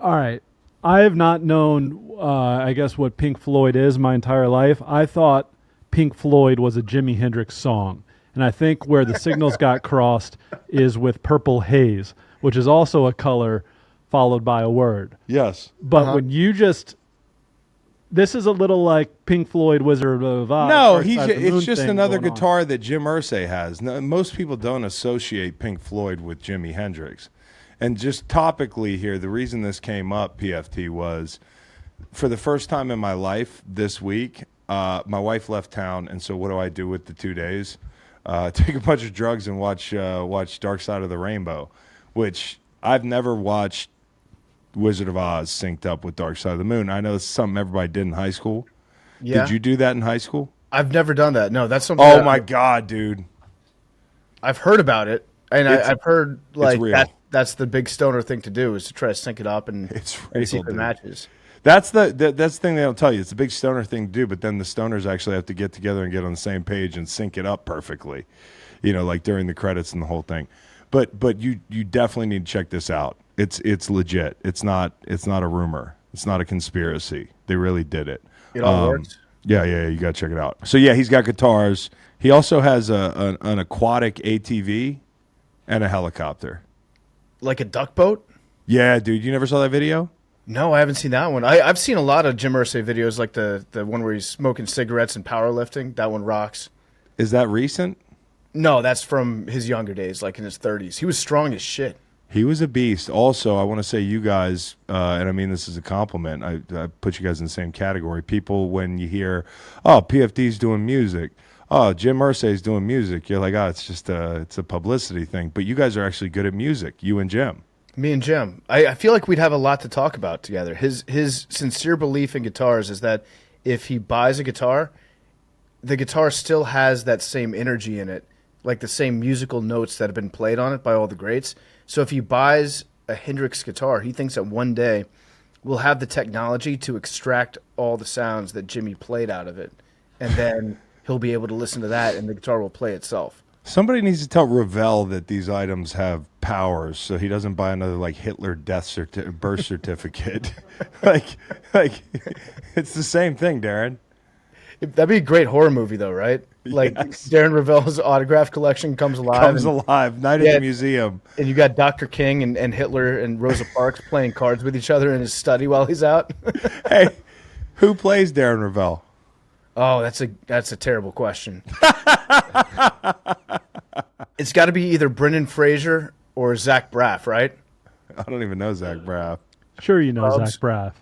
Speaker 3: right. I have not known, I guess, what Pink Floyd is my entire life. I thought Pink Floyd was a Jimi Hendrix song. And I think where the signals got crossed is with Purple Haze, which is also a color followed by a word.
Speaker 2: Yes.
Speaker 3: But when you just... This is a little like Pink Floyd, Wizard of Oz.
Speaker 2: No, it's just another guitar that Jim Irsay has. No, most people don't associate Pink Floyd with Jimi Hendrix. And just topically here, the reason this came up, PFT, was for the first time in my life this week, my wife left town, and so what do I do with the 2 days? Take a bunch of drugs and watch Dark Side of the Rainbow, which I've never watched Wizard of Oz synced up with Dark Side of the Moon. I know it's something everybody did in high school.
Speaker 1: Yeah.
Speaker 2: Did you do that in high school?
Speaker 1: I've never done that. No, that's something.
Speaker 2: Oh my God, dude!
Speaker 1: I've heard about it, and I've heard like
Speaker 2: real.
Speaker 1: That's the big stoner thing to do, is to try to sync it up and
Speaker 2: real,
Speaker 1: see if it
Speaker 2: dude.
Speaker 1: matches.
Speaker 2: That's the thing they don't tell you. It's a big stoner thing to do, but then the stoners actually have to get together and get on the same page and sync it up perfectly. Like during the credits and the whole thing. But you definitely need to check this out. It's legit. It's not a rumor. It's not a conspiracy. They really did it.
Speaker 1: It all works.
Speaker 2: Yeah. You got to check it out. So yeah, he's got guitars. He also has an aquatic ATV and a helicopter.
Speaker 1: Like a duck boat?
Speaker 2: Yeah, dude. You never saw that video?
Speaker 1: No, I haven't seen that one. I've seen a lot of Jim Irsay videos, like the one where he's smoking cigarettes and powerlifting. That one rocks.
Speaker 2: Is that recent?
Speaker 1: No, that's from his younger days, like in his 30s. He was strong as shit.
Speaker 2: He was a beast. Also, I want to say you guys, and I mean this is a compliment, I put you guys in the same category. People, when you hear, oh, PFT's doing music, oh, Jim Irsay's doing music, you're like, oh, it's just it's a publicity thing. But you guys are actually good at music, you and Jim.
Speaker 1: Me and Jim. I feel like we'd have a lot to talk about together. His sincere belief in guitars is that if he buys a guitar, the guitar still has that same energy in it, like the same musical notes that have been played on it by all the greats. So if he buys a Hendrix guitar, he thinks that one day we'll have the technology to extract all the sounds that Jimmy played out of it. And then he'll be able to listen to that and the guitar will play itself.
Speaker 2: Somebody needs to tell Ravel that these items have powers so he doesn't buy another like Hitler birth certificate. like it's the same thing, Darren.
Speaker 1: That'd be a great horror movie, though, right? Like
Speaker 2: Yes.
Speaker 1: Darren Ravel's autograph collection comes alive.
Speaker 2: Night at the museum.
Speaker 1: And you got Dr. King and Hitler and Rosa Parks playing cards with each other in his study while he's out.
Speaker 2: Hey, who plays Darren Ravel?
Speaker 1: Oh, that's a terrible question. It's got to be either Brendan Fraser or Zach Braff, right?
Speaker 2: I don't even know Zach Braff.
Speaker 3: Sure, you know
Speaker 1: Scrubs.
Speaker 3: Zach Braff.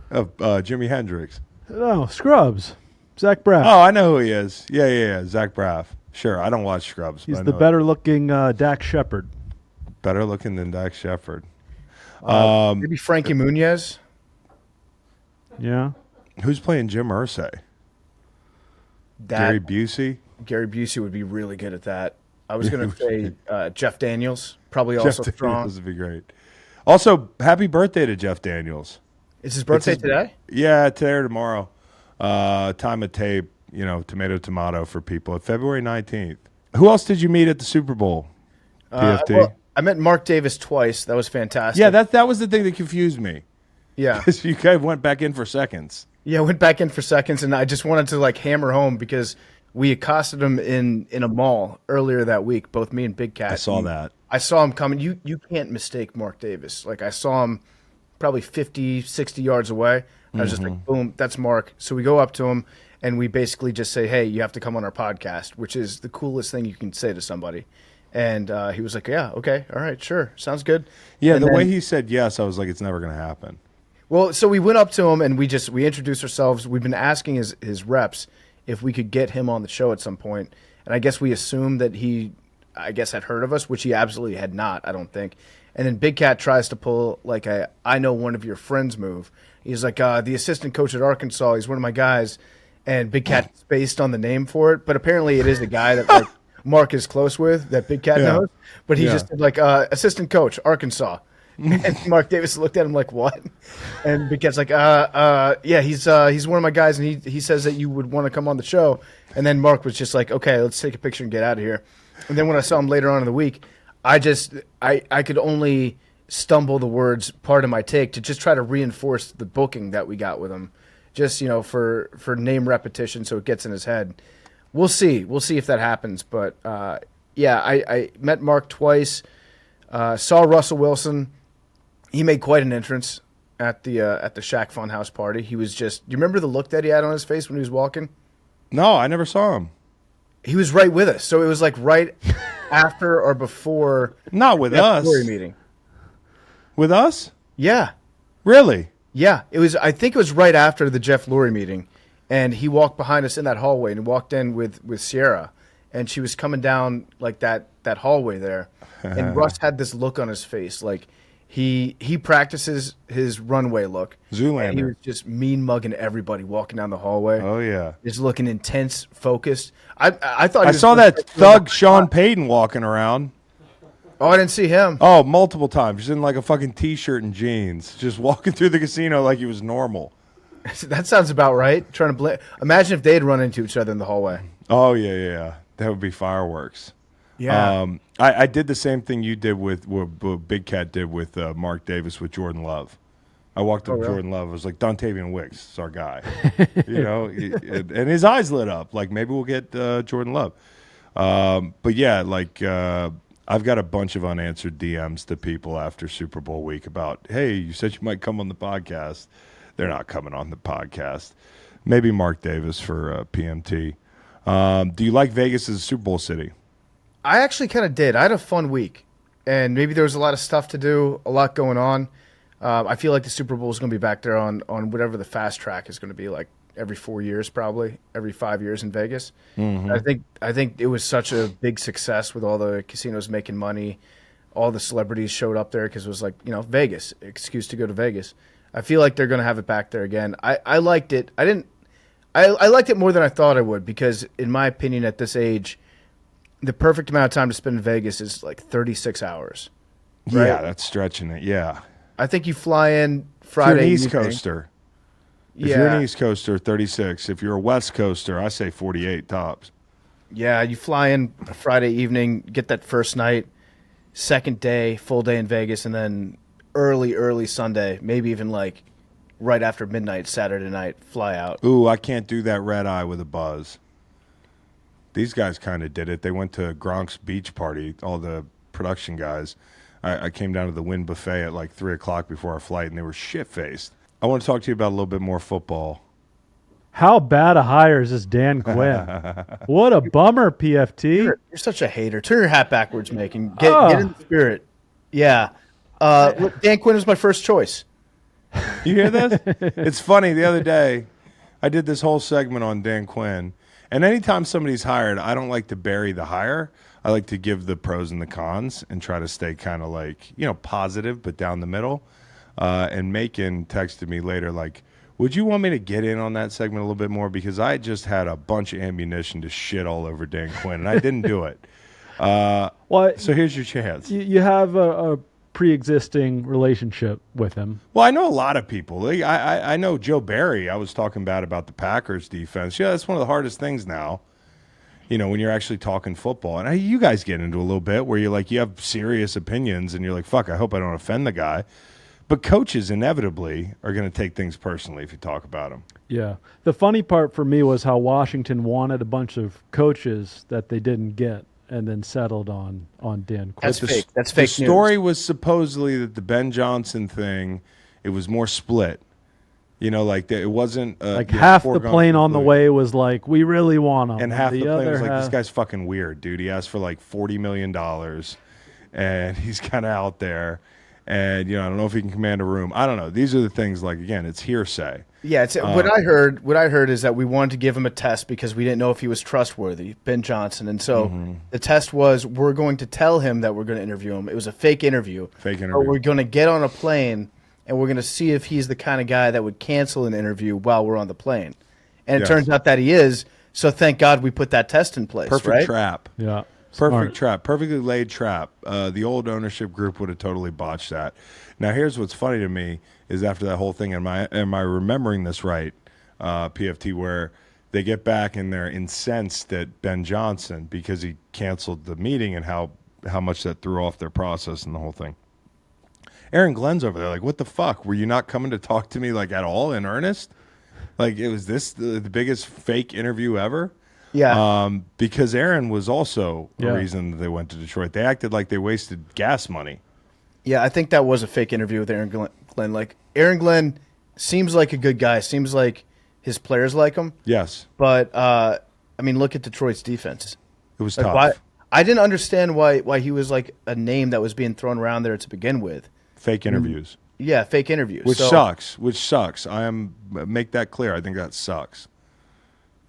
Speaker 2: Of Jimi Hendrix.
Speaker 3: No, Scrubs. Zach Braff.
Speaker 2: Oh, I know who he is. Yeah. Zach Braff. Sure, I don't watch Scrubs.
Speaker 3: He's
Speaker 2: but I
Speaker 3: the
Speaker 2: know
Speaker 3: better-looking Dak Shepard.
Speaker 2: better looking than Dak Shepard.
Speaker 1: Maybe Frankie Muniz.
Speaker 3: Yeah.
Speaker 2: Who's playing Jim Irsay? Gary Busey?
Speaker 1: Gary Busey would be really good at that. I was going to say Jeff Daniels, probably also
Speaker 2: Jeff
Speaker 1: strong.
Speaker 2: Daniels would be great. Also, happy birthday to Jeff Daniels.
Speaker 1: Is his birthday today?
Speaker 2: Yeah, today or tomorrow. Time of tape, tomato for people. February 19th. Who else did you meet at the Super Bowl? PFT?
Speaker 1: Well, I met Mark Davis twice. That was fantastic.
Speaker 2: Yeah, that was the thing that confused me.
Speaker 1: Yeah.
Speaker 2: Because you guys went back in for seconds.
Speaker 1: Yeah, I went back in for seconds, and I just wanted to like hammer home because we accosted him in a mall earlier that week, both me and Big Cat.
Speaker 2: I saw that.
Speaker 1: I saw him coming. You can't mistake Mark Davis. Like, I saw him probably 50, 60 yards away. I was just like, boom, that's Mark. So we go up to him, and we basically just say, hey, you have to come on our podcast, which is the coolest thing you can say to somebody. And he was like, yeah, okay, all right, sure, sounds good.
Speaker 2: Yeah,
Speaker 1: And
Speaker 2: the
Speaker 1: then-
Speaker 2: way he said yes, I was like, it's never going to happen.
Speaker 1: Well, so we went up to him and we introduced ourselves. We've been asking his reps if we could get him on the show at some point. And I guess we assumed that he, had heard of us, which he absolutely had not, I don't think. And then Big Cat tries to pull like a I know one of your friends move. He's like, the assistant coach at Arkansas, he's one of my guys. And Big Cat spaced on the name for it. But apparently it is the guy that like Mark is close with, that Big Cat knows. But he just did like assistant coach, Arkansas. And Mark Davis looked at him like, what? And Big Cat's like, yeah, he's one of my guys, and he says that you would want to come on the show. And then Mark was just like, okay, let's take a picture and get out of here. And then when I saw him later on in the week, I could only stumble the words part of my take to just try to reinforce the booking that we got with him, just for name repetition so it gets in his head. We'll see if that happens. But I met Mark twice, saw Russell Wilson. He made quite an entrance at the Shaq Funhouse party. He was just, you remember the look that he had on his face when he was walking?
Speaker 2: No, I never saw him.
Speaker 1: He was right with us. So it was like right after or before
Speaker 2: Not with
Speaker 1: the
Speaker 2: us.
Speaker 1: Glory meeting.
Speaker 2: With us?
Speaker 1: Yeah.
Speaker 2: Really?
Speaker 1: Yeah. I think it was right after the Jeff Lurie meeting. And he walked behind us in that hallway and walked in with Sierra. And she was coming down like that hallway there. And Russ had this look on his face. Like he practices his runway look.
Speaker 2: Zoolander.
Speaker 1: And he was just mean mugging everybody walking down the hallway.
Speaker 2: Oh, yeah.
Speaker 1: Just looking intense, focused. I thought
Speaker 2: I saw that thug Sean Payton walking around.
Speaker 1: Oh, I didn't see him.
Speaker 2: Oh, multiple times. Just in like a fucking T-shirt and jeans. Just walking through the casino like he was normal.
Speaker 1: That sounds about right. Trying to imagine if they had run into each other in the hallway.
Speaker 2: Oh, yeah. That would be fireworks.
Speaker 1: Yeah.
Speaker 2: I did the same thing you did with what Big Cat did with Mark Davis with Jordan Love. I walked up to Jordan Love. I was like, Dontavian Wicks is our guy. And his eyes lit up. Like, maybe we'll get Jordan Love. But, yeah, like I've got a bunch of unanswered DMs to people after Super Bowl week about, hey, you said you might come on the podcast. They're not coming on the podcast. Maybe Mark Davis for PMT. Do you like Vegas as a Super Bowl city?
Speaker 1: I actually kind of did. I had a fun week, and maybe there was a lot of stuff to do, a lot going on. I feel like the Super Bowl is going to be back there on whatever the fast track is going to be, like every 4 years, probably every 5 years in Vegas. Mm-hmm. I think it was such a big success with all the casinos making money. All the celebrities showed up there because it was like, Vegas, excuse to go to Vegas. I feel like they're going to have it back there again. I liked it. I liked it more than I thought I would because, in my opinion, at this age, the perfect amount of time to spend in Vegas is like 36 hours. Right?
Speaker 2: Yeah, that's stretching it. Yeah.
Speaker 1: I think you fly in
Speaker 2: If
Speaker 1: Friday
Speaker 2: you're an East
Speaker 1: evening.
Speaker 2: Coaster. If you're an East Coaster, 36. If you're a West Coaster, I say 48 tops.
Speaker 1: Yeah, you fly in Friday evening, get that first night, second day, full day in Vegas, and then early Sunday, maybe even like right after midnight Saturday night, fly out.
Speaker 2: Ooh, I can't do that red eye with a buzz. These guys kind of did it. They went to Gronk's beach party, all the production guys. I came down to the Wynn Buffet at like 3 o'clock before our flight, and they were shit-faced. I want to talk to you about a little bit more football.
Speaker 3: How bad a hire is this Dan Quinn? What a bummer, PFT.
Speaker 1: You're such a hater. Turn your hat backwards, Macon. Get in the spirit. Yeah. Look, Dan Quinn was my first choice.
Speaker 2: You hear this? It's funny. The other day, I did this whole segment on Dan Quinn. And anytime somebody's hired, I don't like to bury the hire. I like to give the pros and the cons and try to stay kind of like, positive, but down the middle. And Macon texted me later, like, would you want me to get in on that segment a little bit more? Because I just had a bunch of ammunition to shit all over Dan Quinn, and I didn't do it. So here's your chance.
Speaker 3: You have a pre-existing relationship with him.
Speaker 2: Well, I know a lot of people. I know Joe Barry. I was talking about the Packers defense. Yeah, that's one of the hardest things now. When you're actually talking football. And you guys get into a little bit where you're like, you have serious opinions, and you're like, fuck, I hope I don't offend the guy. But coaches inevitably are going to take things personally if you talk about them.
Speaker 3: Yeah. The funny part for me was how Washington wanted a bunch of coaches that they didn't get and then settled on Dan Quinn.
Speaker 1: That's fake. That's fake
Speaker 2: The story was supposedly that the Ben Johnson thing, it was more split. It wasn't
Speaker 3: half the plane on the way was like, we really want him.
Speaker 2: And half the plane was like, this guy's fucking weird, dude. He asked for like $40 million, and he's kind of out there. And, I don't know if he can command a room. I don't know. These are the things, like, again, it's hearsay.
Speaker 1: Yeah, what I heard is that we wanted to give him a test because we didn't know if he was trustworthy, Ben Johnson. And so the test was, we're going to tell him that we're going to interview him. It was a fake interview. But we're going to get on a plane, and we're going to see if he's the kind of guy that would cancel an interview while we're on the plane. And it turns out that he is. So thank God we put that test in place.
Speaker 2: Perfect trap.
Speaker 3: Yeah.
Speaker 2: Perfect trap. Perfectly laid trap. The old ownership group would have totally botched that. Now, here's what's funny to me is after that whole thing, am I remembering this right, PFT, where they get back and they're incensed at Ben Johnson because he canceled the meeting and how much that threw off their process and the whole thing. Aaron Glenn's over there like, what the fuck? Were you not coming to talk to me like at all in earnest? Like, it was this the biggest fake interview ever?
Speaker 1: Yeah.
Speaker 2: Because Aaron was also the reason that they went to Detroit. They acted like they wasted gas money.
Speaker 1: Yeah, I think that was a fake interview with Aaron Glenn. Like, Aaron Glenn seems like a good guy. Seems like his players like him.
Speaker 2: Yes.
Speaker 1: But, look at Detroit's defense.
Speaker 2: It was tough.
Speaker 1: I didn't understand why he was like a name that was being thrown around there to begin with.
Speaker 2: Fake interviews.
Speaker 1: Yeah, fake interviews.
Speaker 2: Which sucks. Make that clear. I think that sucks.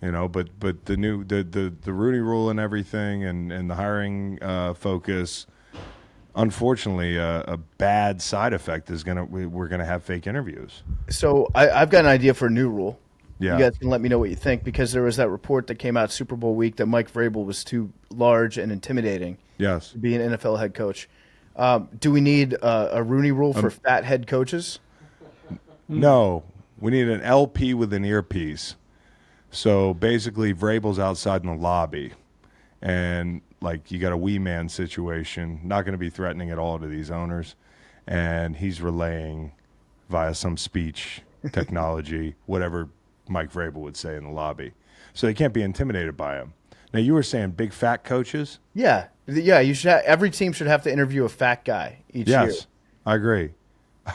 Speaker 2: But the new the Rooney Rule and everything and the hiring focus, unfortunately, a bad side effect is we're gonna have fake interviews.
Speaker 1: So I've got an idea for a new rule.
Speaker 2: Yeah.
Speaker 1: You guys can let me know what you think, because there was that report that came out Super Bowl week that Mike Vrabel was too large and intimidating.
Speaker 2: Yes.
Speaker 1: To be an NFL head coach. Do we need a Rooney Rule for fat head coaches?
Speaker 2: No, we need an LP with an earpiece. So basically, Vrabel's outside in the lobby, and like you got a wee man situation, not going to be threatening at all to these owners, and he's relaying via some speech technology whatever Mike Vrabel would say in the lobby. So they can't be intimidated by him. Now, you were saying big fat coaches?
Speaker 1: Yeah. You should. Every team should have to interview a fat guy each year.
Speaker 2: Yes, I agree.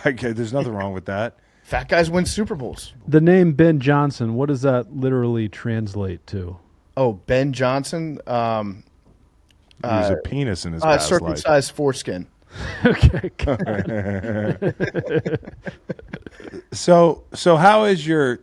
Speaker 2: There's nothing wrong with that.
Speaker 1: Fat guys win Super Bowls.
Speaker 3: The name Ben Johnson, what does that literally translate to?
Speaker 1: Oh, Ben Johnson.
Speaker 2: He was a penis in his past life.
Speaker 1: Circumcised foreskin.
Speaker 3: Okay.
Speaker 2: So how is are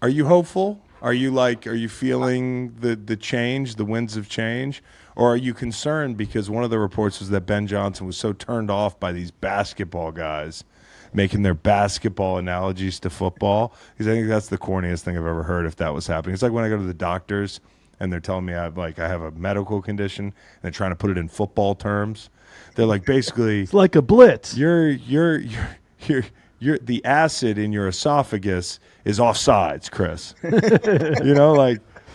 Speaker 2: you hopeful? Are you feeling the change, the winds of change? Or are you concerned because one of the reports was that Ben Johnson was so turned off by these basketball guys making their basketball analogies to football? Because I think that's the corniest thing I've ever heard if that was happening. It's like when I go to the doctors and they're telling me I have a medical condition and they're trying to put it in football terms. They're like, basically,
Speaker 3: It's like a blitz.
Speaker 2: you're the acid in your esophagus is offsides, Chris.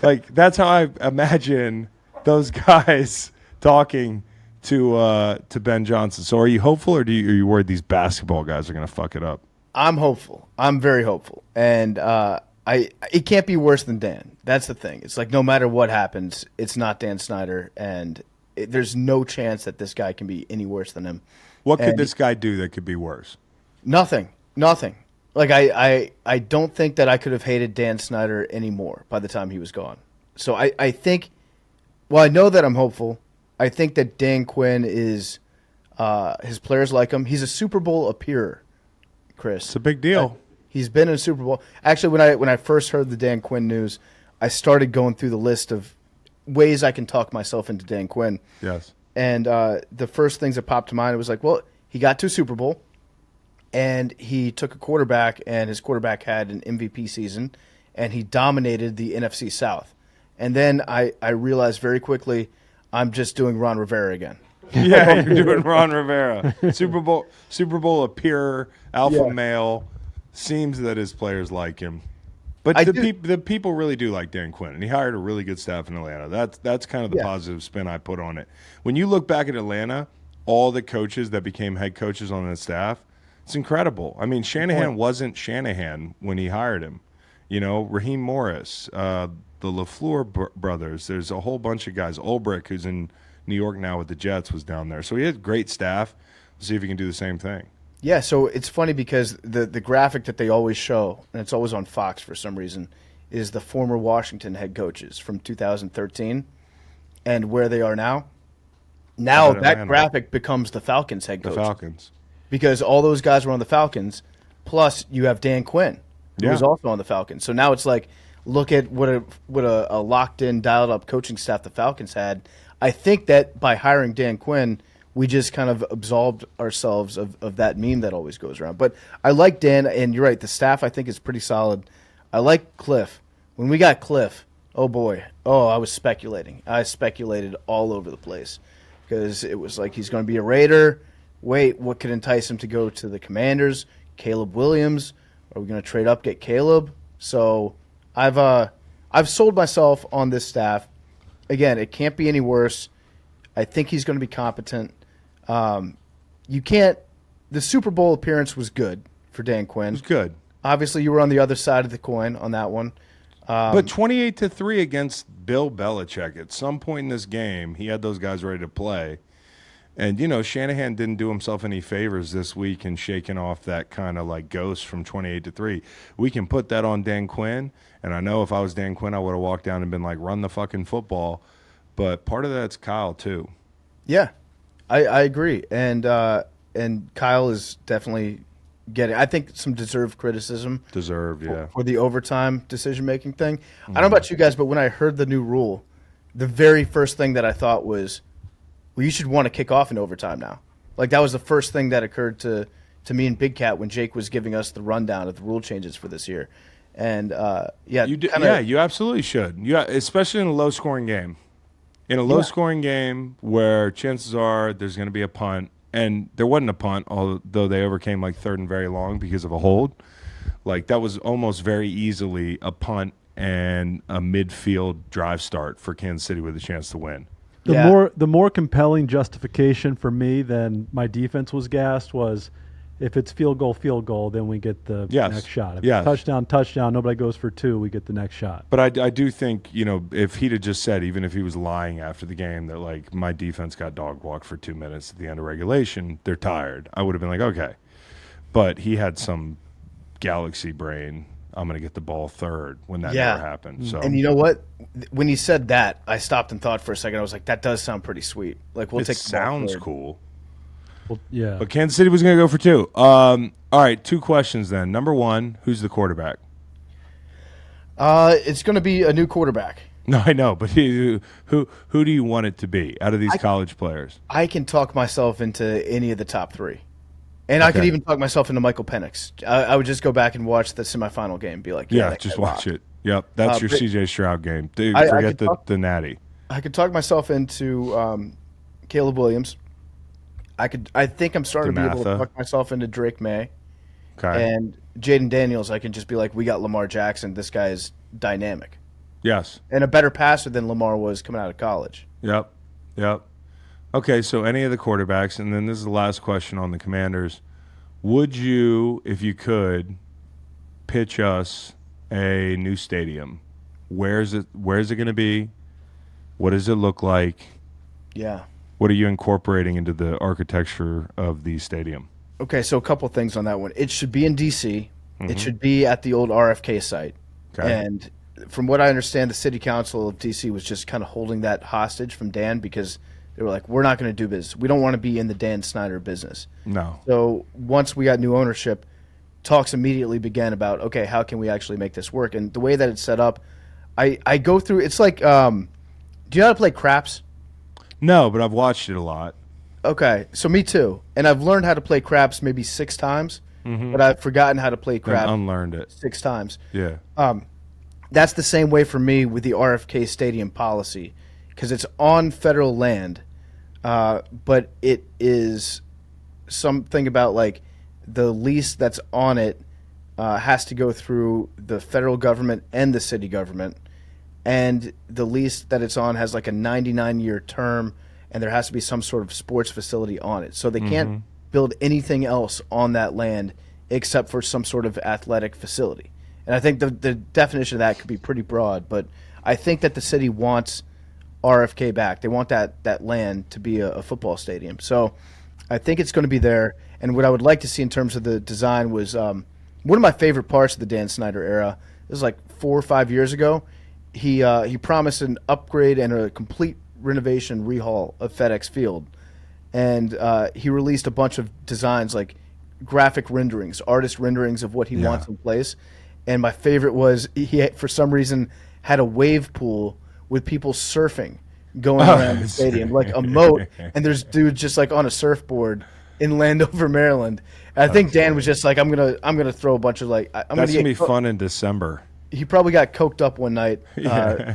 Speaker 2: like that's how I imagine those guys talking to Ben Johnson. So are you hopeful, or are you worried these basketball guys are going to fuck it up?
Speaker 1: I'm hopeful. I'm very hopeful, and it can't be worse than Dan. That's the thing. It's like no matter what happens, it's not Dan Snyder, and there's no chance that this guy can be any worse than him.
Speaker 2: What could this guy do that could be worse?
Speaker 1: Nothing. Like I don't think that I could have hated Dan Snyder anymore by the time he was gone. So I think, well, I know that I'm hopeful. I think that Dan Quinn is, his players like him. He's a Super Bowl appearer, Chris.
Speaker 2: It's a big deal.
Speaker 1: He's been in a Super Bowl. Actually, when I first heard the Dan Quinn news, I started going through the list of ways I can talk myself into Dan Quinn.
Speaker 2: Yes.
Speaker 1: And the first things that popped to mind, it was like, well, he got to a Super Bowl, and he took a quarterback, and his quarterback had an MVP season, and he dominated the NFC South. And then I realized very quickly, I'm just doing Ron Rivera again.
Speaker 2: Yeah, you're doing Ron Rivera. Super Bowl appearer, alpha male. Seems that his players like him. But the people really do like Dan Quinn, and he hired a really good staff in Atlanta. That's kind of the positive spin I put on it. When you look back at Atlanta, all the coaches that became head coaches on the staff, it's incredible. I mean, Shanahan wasn't Shanahan when he hired him. You know, Raheem Morris, the LaFleur brothers. There's a whole bunch of guys. Ulbrich, who's in New York now with the Jets, was down there. So he had great staff. We'll see if he can do the same thing.
Speaker 1: Yeah, so it's funny because the graphic that they always show, and it's always on Fox for some reason, is the former Washington head coaches from 2013 and where they are now. Now that graphic becomes the Falcons head coach.
Speaker 2: The Falcons.
Speaker 1: Because all those guys were on the Falcons, plus you have Dan Quinn, who was also on the Falcons. So now it's like, look at what a locked-in, dialed-up coaching staff the Falcons had. I think that by hiring Dan Quinn, we just kind of absolved ourselves of that meme that always goes around. But I like Dan, and you're right, the staff I think is pretty solid. I like Cliff. When we got Cliff, oh boy, I was speculating. I speculated all over the place because it was like he's going to be a Raider. Wait, what could entice him to go to the Commanders? Caleb Williams. Are we going to trade up, get Caleb? So I've sold myself on this staff. Again, it can't be any worse. I think he's going to be competent. You can't. The Super Bowl appearance was good for Dan Quinn.
Speaker 2: It was good.
Speaker 1: Obviously, you were on the other side of the coin on that one.
Speaker 2: But 28-3 against Bill Belichick. At some point in this game, he had those guys ready to play. And, you know, Shanahan didn't do himself any favors this week in shaking off that kind of like ghost from 28-3. We can put that on Dan Quinn. And I know if I was Dan Quinn, I would have walked down and been like, run the fucking football. But part of that's Kyle, too.
Speaker 1: Yeah, I agree. And Kyle is definitely getting, I think, some deserved criticism. For the overtime decision-making thing. I don't know about you guys, but when I heard the new rule, the very first thing that I thought was, well, you should want to kick off in overtime now. Like, that was the first thing that occurred to me and Big Cat when Jake was giving us the rundown of the rule changes for this year. And,
Speaker 2: you absolutely should. Yeah, especially in a low-scoring game. In a low-scoring game where chances are there's going to be a punt, and there wasn't a punt, although they overcame like third and very long because of a hold. Like, that was almost very easily a punt and a midfield drive start for Kansas City with a chance to win.
Speaker 3: The more compelling justification for me than my defense was gassed was, if it's field goal, then we get the next shot. If it's touchdown, nobody goes for two, we get the next shot.
Speaker 2: But I do think, you know, if he'd have just said, even if he was lying after the game, that, like, my defense got dog walked for 2 minutes at the end of regulation, they're tired, I would have been like, okay. But he had some galaxy brain, I'm going to get the ball third when that never happened. So.
Speaker 1: And you know what? When he said that, I stopped and thought for a second. I was like, that does sound pretty sweet. Like, we'll take the ball
Speaker 2: sounds
Speaker 1: third.
Speaker 2: Cool.
Speaker 3: Well, yeah.
Speaker 2: But Kansas City was going to go for two. All right, two questions then. Number one, who's the quarterback?
Speaker 1: It's going to be a new quarterback.
Speaker 2: No, I know, but who do you want it to be out of these college players?
Speaker 1: I can talk myself into any of the top three. And I could even talk myself into Michael Penix. I would just go back and watch the semifinal game and be like,
Speaker 2: just watch it. Yep, that's your CJ Stroud game. Dude, forget the natty.
Speaker 1: I could talk myself into Caleb Williams. I think I'm starting to be able to talk myself into Drake May.
Speaker 2: Okay.
Speaker 1: And Jaden Daniels, I can just be like, we got Lamar Jackson. This guy is dynamic.
Speaker 2: Yes.
Speaker 1: And a better passer than Lamar was coming out of college.
Speaker 2: Yep. Okay, so any of the quarterbacks, and then this is the last question on the Commanders. Would you, if you could, pitch us a new stadium? Where's it going to be? What does it look like?
Speaker 1: Yeah.
Speaker 2: What are you incorporating into the architecture of the stadium?
Speaker 1: Okay, so a couple things on that one. It should be in D.C. It should be at the old RFK site.
Speaker 2: Okay.
Speaker 1: And from what I understand, the city council of DC was just kind of holding that hostage from Dan because they were like, we're not going to do business. We don't want to be in the Dan Snyder business.
Speaker 2: No.
Speaker 1: So once we got new ownership, talks immediately began about, okay, how can we actually make this work? And the way that it's set up, I go through, it's like, do you know how to play craps?
Speaker 2: No, but I've watched it a lot.
Speaker 1: Okay, so me too. And I've learned how to play craps maybe 6 times, but I've forgotten how to play
Speaker 2: Then
Speaker 1: craps
Speaker 2: unlearned it.
Speaker 1: 6 times.
Speaker 2: Yeah.
Speaker 1: That's the same way for me with the RFK Stadium policy because it's on federal land, but it is something about like the lease that's on it has to go through the federal government and the city government, and the lease that it's on has like a 99-year term, and there has to be some sort of sports facility on it. So they can't build anything else on that land except for some sort of athletic facility. And I think the definition of that could be pretty broad, but I think that the city wants RFK back. They want that land to be a football stadium. So I think it's going to be there. And what I would like to see in terms of the design was one of my favorite parts of the Dan Snyder era. This was like 4 or 5 years ago. He promised an upgrade and a complete renovation rehaul of FedEx Field. And he released a bunch of designs like graphic renderings, artist renderings of what he wants in place. And my favorite was he, for some reason, had a wave pool with people surfing going around the stadium, like a moat. And there's dudes just like on a surfboard in Landover, Maryland. And I think Dan was just like, I'm gonna throw a bunch of like.
Speaker 2: That's gonna be fun in December.
Speaker 1: He probably got coked up one night,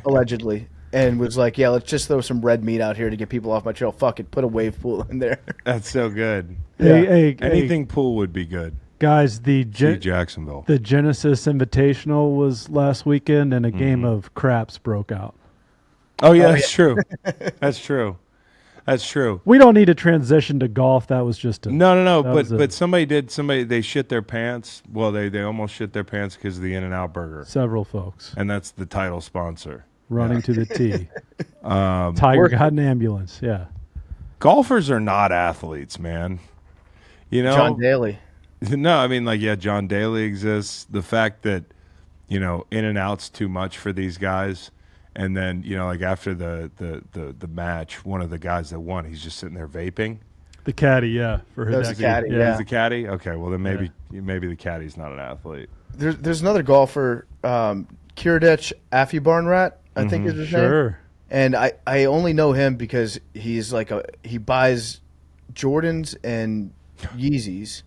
Speaker 1: allegedly, and was like, yeah, let's just throw some red meat out here to get people off my trail. Fuck it, put a wave pool in there.
Speaker 2: That's so good.
Speaker 3: Hey,
Speaker 2: Anything pool would be good.
Speaker 3: guys,
Speaker 2: See Jacksonville.
Speaker 3: the Genesis Invitational was last weekend, and a game of craps broke out.
Speaker 2: Oh yeah, that's true. That's true. That's true.
Speaker 3: We don't need to transition to golf. That was just a
Speaker 2: No.
Speaker 3: that was
Speaker 2: But somebody they shit their pants. Well, they almost shit their pants because of the In-N-Out burger,
Speaker 3: several folks
Speaker 2: and that's the title sponsor.
Speaker 3: running to the tee. Tiger got an ambulance. Yeah.
Speaker 2: Golfers are not athletes, man. You know,
Speaker 1: John Daly.
Speaker 2: No, I mean, like, yeah, John Daly exists. The fact that, you know, In-N-Out's too much for these guys. And then, you know, like after the match, one of the guys that won, he's just sitting there vaping.
Speaker 3: The caddy, yeah. For
Speaker 1: That was the
Speaker 3: Hideki.
Speaker 1: caddy, yeah.
Speaker 2: He's a caddy? Okay, well, then maybe the caddy's not an athlete.
Speaker 1: There's another golfer, Kiradich Affibarnrat, I think is his name.
Speaker 3: Sure.
Speaker 1: And I only know him because he's like he buys Jordans and Yeezys,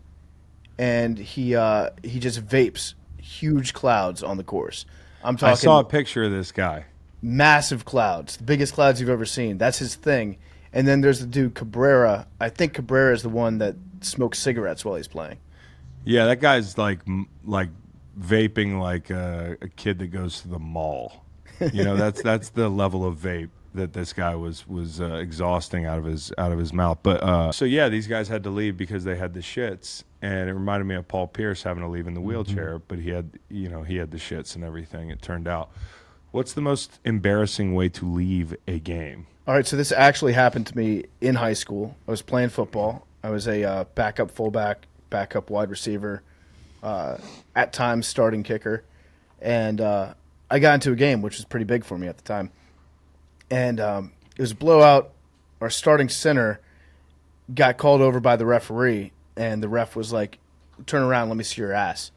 Speaker 1: and he just vapes huge clouds on the course. I'm talking
Speaker 2: I saw a picture of this guy.
Speaker 1: massive clouds, the biggest clouds you've ever seen. That's his thing. And then there's the dude Cabrera. I think Cabrera is the one that smokes cigarettes while he's playing.
Speaker 2: Yeah, that guy's like vaping like a kid that goes to the mall. You know, that's the level of vape that this guy was exhausting out of his mouth. But so yeah, these guys had to leave because they had the shits, and it reminded me of Paul Pierce having to leave in the wheelchair, but he had the shits and everything. It turned out. What's the most embarrassing way to leave a game?
Speaker 1: All right, so this actually happened to me in high school. I was playing football. I was a backup fullback, backup wide receiver, at times starting kicker, and I got into a game, which was pretty big for me at the time. And it was a blowout. Our starting center got called over by the referee, and the ref was like, "Turn around, let me see your ass."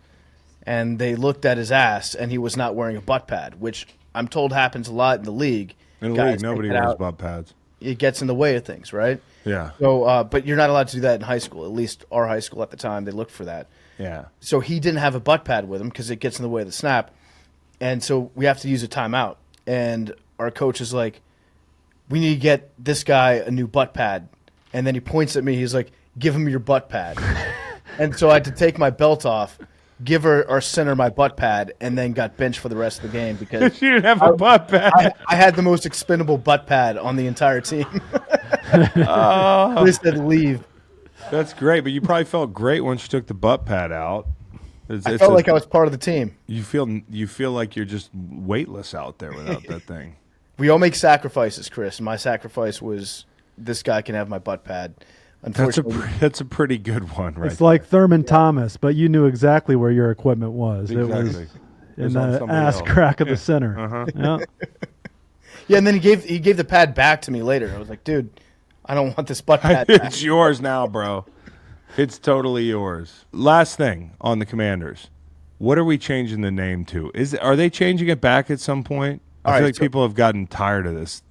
Speaker 1: And they looked at his ass, and he was not wearing a butt pad, which I'm told happens a lot in the league.
Speaker 2: In the
Speaker 1: Guys
Speaker 2: league, nobody
Speaker 1: take it
Speaker 2: wears
Speaker 1: out.
Speaker 2: butt pads.
Speaker 1: It gets in the way of things, right?
Speaker 2: Yeah.
Speaker 1: So, but you're not allowed to do that in high school. At least our high school at the time, they looked for that.
Speaker 2: Yeah.
Speaker 1: So he didn't have a butt pad with him because it gets in the way of the snap. And so we have to use a timeout. And our coach is like, we need to get this guy a new butt pad. And then he points at me. He's like, give him your butt pad. And so I had to take my belt off, give our center my butt pad, and then got benched for the rest of the game because
Speaker 2: You didn't have a butt pad.
Speaker 1: I had the most expendable butt pad on the entire team. They said leave.
Speaker 2: That's great, but you probably felt great once you took the butt pad out.
Speaker 1: I felt like I was part of the team.
Speaker 2: You feel like you're just weightless out there without that thing.
Speaker 1: We all make sacrifices, Chris. My sacrifice was this guy can have my butt pad. Unfortunately,
Speaker 2: That's a pretty good one, right?
Speaker 3: It's like Thurman Thomas, but you knew exactly where your equipment was. It was
Speaker 2: Exactly.
Speaker 3: in
Speaker 2: was on
Speaker 3: the
Speaker 2: somebody
Speaker 3: ass
Speaker 2: else.
Speaker 3: crack of the center. Yeah.
Speaker 1: yeah. And then he gave the pad back to me later. I was like, dude, I don't want this butt pad back.
Speaker 2: It's yours now, bro. It's totally yours. Last thing on the Commanders. What are we changing the name to? Are they changing it back at some point? I feel like people have gotten tired of this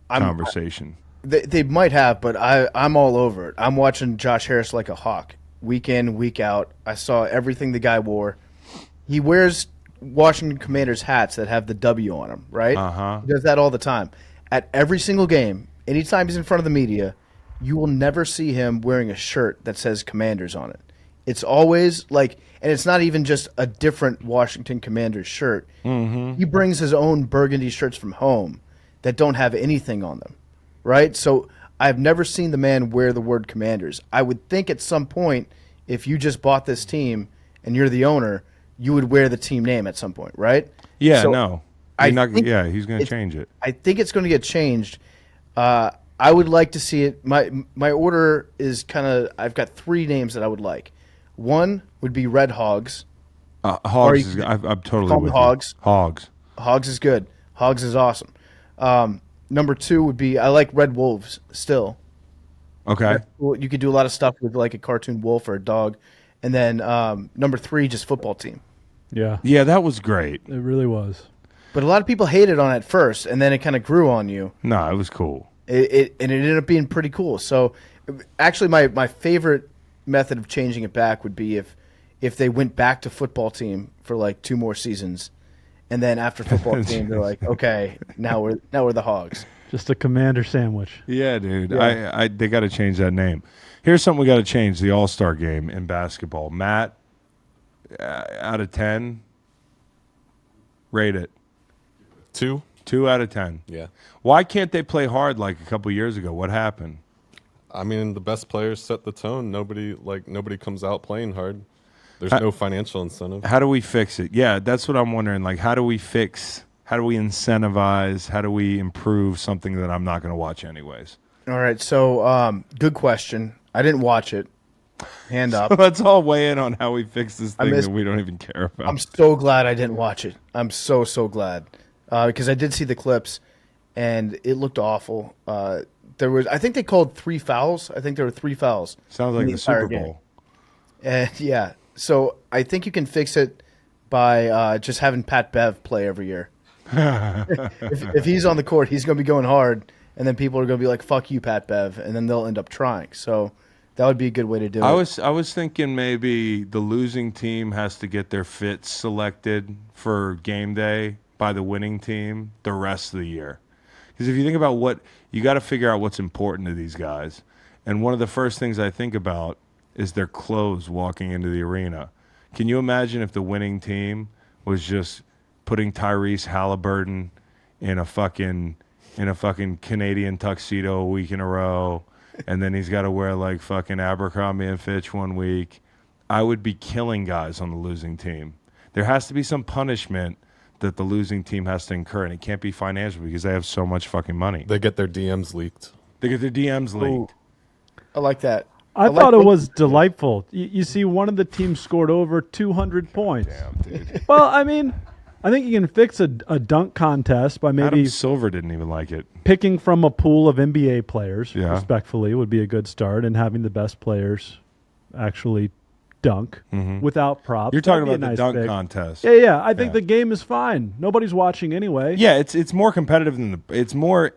Speaker 2: conversation.
Speaker 1: They might have, but I'm all over it. I'm watching Josh Harris like a hawk, week in, week out. I saw everything the guy wore. He wears Washington Commanders hats that have the W on them, right?
Speaker 2: Uh-huh.
Speaker 1: He does that all the time. At every single game, anytime he's in front of the media, you will never see him wearing a shirt that says Commanders on it. It's always like, and it's not even just a different Washington Commanders shirt. Mm-hmm. He brings his own burgundy shirts from home that don't have anything on them, right? So I've never seen the man wear the word Commanders. I would think at some point, if you just bought this team and you're the owner, you would wear the team name at some point, right?
Speaker 2: Yeah,
Speaker 1: So
Speaker 2: no.
Speaker 1: I
Speaker 2: He's
Speaker 1: think
Speaker 2: he's going to change it.
Speaker 1: I think it's going to get changed. I would like to see it. My order is kind of. I've got 3 names that I would like. One would be Red Hogs.
Speaker 2: Hogs, I'm totally
Speaker 1: call them
Speaker 2: with
Speaker 1: Hogs.
Speaker 2: you. Hogs.
Speaker 1: Hogs is good. Hogs is awesome. Number 2 would be I like Red Wolves still.
Speaker 2: Okay.
Speaker 1: Well, you could do a lot of stuff with like a cartoon wolf or a dog. And then number 3, just football team.
Speaker 3: Yeah.
Speaker 2: Yeah, that was great.
Speaker 3: It really was.
Speaker 1: But a lot of people hated on it first, and then it kind of grew on you.
Speaker 2: No, it was cool.
Speaker 1: And it ended up being pretty cool. So actually my favorite method of changing it back would be if they went back to football team for like 2 more seasons, and then after football team they're like, okay, now we're the Hogs.
Speaker 3: Just a Commander sandwich.
Speaker 2: Yeah, dude.
Speaker 1: Yeah.
Speaker 2: They got to change that name. Here's something we got to change: the All-Star game in basketball. Matt, out of 10, rate it.
Speaker 4: 2.
Speaker 2: 2 out of 10.
Speaker 4: Yeah.
Speaker 2: Why can't they play hard like a couple years ago? What happened?
Speaker 4: I mean, the best players set the tone. Nobody comes out playing hard. There's no financial incentive.
Speaker 2: How do we fix it? Yeah, that's what I'm wondering. Like, how do we incentivize? How do we improve something that I'm not going to watch anyways?
Speaker 1: All right, so good question. I didn't watch it. Hand up.
Speaker 2: Let's all weigh in on how we fix this thing
Speaker 1: missed-
Speaker 2: that we don't even care about.
Speaker 1: I'm so glad I didn't watch it. I'm so glad because I did see the clips, and it looked awful. I think they called 3 fouls. I think there were 3 fouls.
Speaker 2: Sounds
Speaker 1: in
Speaker 2: like the Super
Speaker 1: entire game.
Speaker 2: Bowl.
Speaker 1: And yeah, so I think you can fix it by just having Pat Bev play every year. if he's on the court, he's going to be going hard, and then people are going to be like, "Fuck you, Pat Bev," and then they'll end up trying. So that would be a good way to do it.
Speaker 2: I was thinking maybe the losing team has to get their fits selected for game day by the winning team the rest of the year. Because if you think about you got to figure out what's important to these guys. And one of the first things I think about is their clothes walking into the arena. Can you imagine if the winning team was just putting Tyrese Halliburton in a fucking Canadian tuxedo a week in a row, and then he's got to wear like fucking Abercrombie and Fitch one week? I would be killing guys on the losing team. There has to be some punishment that the losing team has to incur, and it can't be financial because they have so much fucking money.
Speaker 4: They get their DMs leaked.
Speaker 2: They get their DMs leaked.
Speaker 1: I like that.
Speaker 3: I
Speaker 1: like
Speaker 3: thought it
Speaker 1: what-
Speaker 3: was delightful. You see, one of the teams scored over 200 points.
Speaker 2: Damn, dude.
Speaker 3: Well, I mean, I think you can fix a dunk contest by maybe
Speaker 2: Adam Silver didn't even like it.
Speaker 3: picking from a pool of NBA players,
Speaker 2: Yeah.
Speaker 3: respectfully, would be a good start, and having the best players actually dunk without props.
Speaker 2: You're talking
Speaker 3: That'd be
Speaker 2: about
Speaker 3: a
Speaker 2: the
Speaker 3: nice
Speaker 2: dunk
Speaker 3: pick.
Speaker 2: contest.
Speaker 3: Yeah. I think
Speaker 2: Yeah.
Speaker 3: the game is fine. Nobody's watching anyway.
Speaker 2: Yeah, it's more competitive than it's more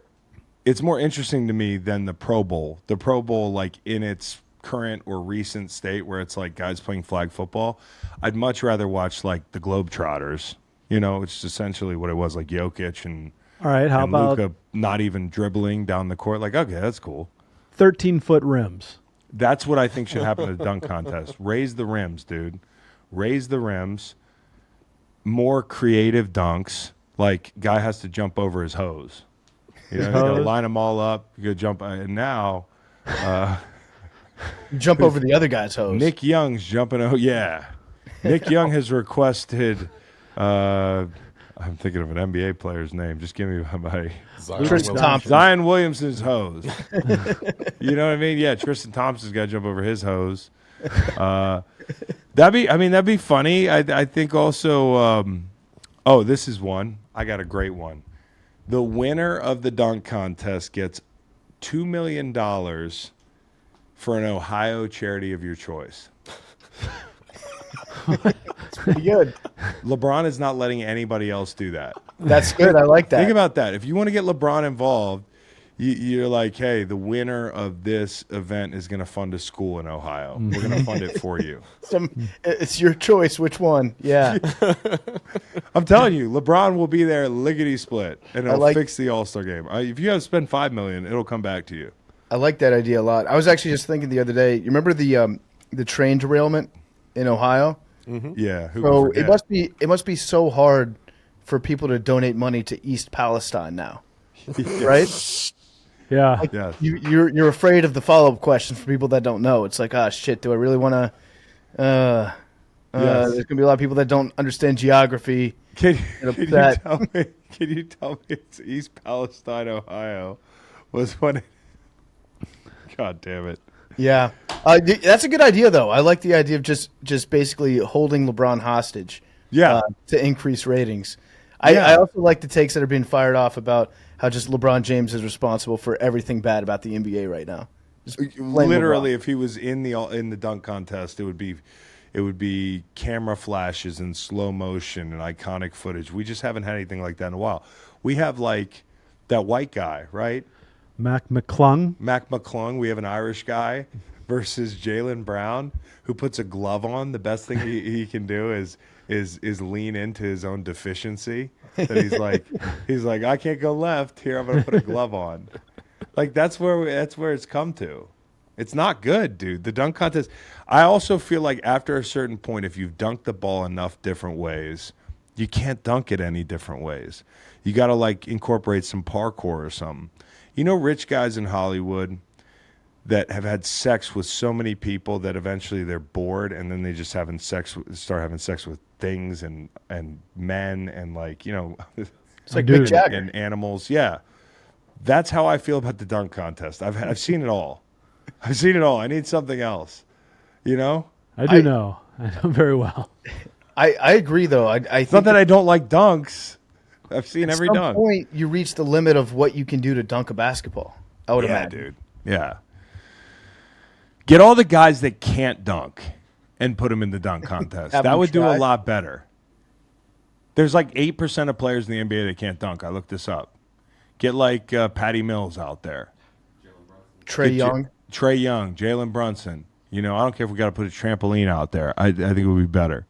Speaker 2: interesting to me than the Pro Bowl. The Pro Bowl, like in its current or recent state, where it's like guys playing flag football. I'd much rather watch like the Globetrotters. You know, it's essentially what it was, like Jokic and
Speaker 3: All right, how about
Speaker 2: Luka not even dribbling down the court. Like, okay, that's cool.
Speaker 3: 13-foot rims?
Speaker 2: That's what I think should happen at the dunk contest. Raise the rims, dude. Raise the rims. More creative dunks. Like, guy has to jump over his hose. You know, you gotta
Speaker 3: Hose?
Speaker 2: line them all up. You gotta jump. And now,
Speaker 1: You jump over the other guy's hose.
Speaker 2: Nick Young's jumping. Oh, yeah. Nick Young has requested I'm thinking of an NBA player's name. Just give me my
Speaker 4: Zion
Speaker 1: Tristan
Speaker 4: Williamson.
Speaker 1: Thompson.
Speaker 2: Zion Williamson's hose. You know what I mean? Yeah, Tristan Thompson's got to jump over his hose. That'd be funny. I think also. This is one. I got a great one. The winner of the dunk contest gets $2 million for an Ohio charity of your choice.
Speaker 1: Pretty good.
Speaker 2: LeBron is not letting anybody else do that.
Speaker 1: That's good. I like that.
Speaker 2: Think about that. If you want to get LeBron involved, you're like, hey, the winner of this event is going to fund a school in Ohio. We're going to fund it for you.
Speaker 1: It's your choice. Which one? Yeah.
Speaker 2: I'm telling you, LeBron will be there lickety split, and it'll fix the All-Star game. If you have to spend $5 million, it'll come back to you.
Speaker 1: I like that idea a lot. I was actually just thinking the other day. You remember the train derailment in Ohio?
Speaker 2: Mm-hmm. Yeah.
Speaker 1: So it must be so hard for people to donate money to East Palestine now, right?
Speaker 3: Yeah.
Speaker 2: Yeah.
Speaker 1: You're afraid of the follow-up question for people that don't know. It's like, shit, do I really want to?
Speaker 2: Yes.
Speaker 1: There's gonna be a lot of people that don't understand geography.
Speaker 2: Can you tell me it's East Palestine, Ohio? Was when? God damn it.
Speaker 1: Yeah, that's a good idea, though. I like the idea of just basically holding LeBron hostage.
Speaker 2: Yeah.
Speaker 1: To increase ratings.
Speaker 2: Yeah.
Speaker 1: I also like the takes that are being fired off about how just LeBron James is responsible for everything bad about the NBA right now. Just
Speaker 2: Literally, if he was in the dunk contest, it would be camera flashes and slow motion and iconic footage. We just haven't had anything like that in a while. We have like that white guy, right?
Speaker 3: Mac McClung.
Speaker 2: We have an Irish guy versus Jaylen Brown, who puts a glove on. The best thing he can do is lean into his own deficiency. That he's like, I can't go left. Here, I'm gonna put a glove on. Like that's where it's come to. It's not good, dude. The dunk contest. I also feel like after a certain point, if you've dunked the ball enough different ways, you can't dunk it any different ways. You got to like incorporate some parkour or something. You know, rich guys in Hollywood that have had sex with so many people that eventually they're bored, and then they just start having sex with things and men and like, you know,
Speaker 1: it's like Mick Jagger
Speaker 2: and animals. Yeah, that's how I feel about the dunk contest. I've seen it all. I've seen it all. I need something else. You know?
Speaker 3: I know very well.
Speaker 1: I agree, though. I think
Speaker 2: it's not that I don't like dunks. I've seen every dunk.
Speaker 1: At some point, you reach the limit of what you can do to dunk a basketball. I would imagine.
Speaker 2: Dude. Yeah. Get all the guys that can't dunk and put them in the dunk contest. That would do a lot better. There's like 8% of players in the NBA that can't dunk. I looked this up. Get like Patty Mills out there.
Speaker 1: Trae Young,
Speaker 2: Jalen Brunson. You know, I don't care if we got to put a trampoline out there. I think it would be better.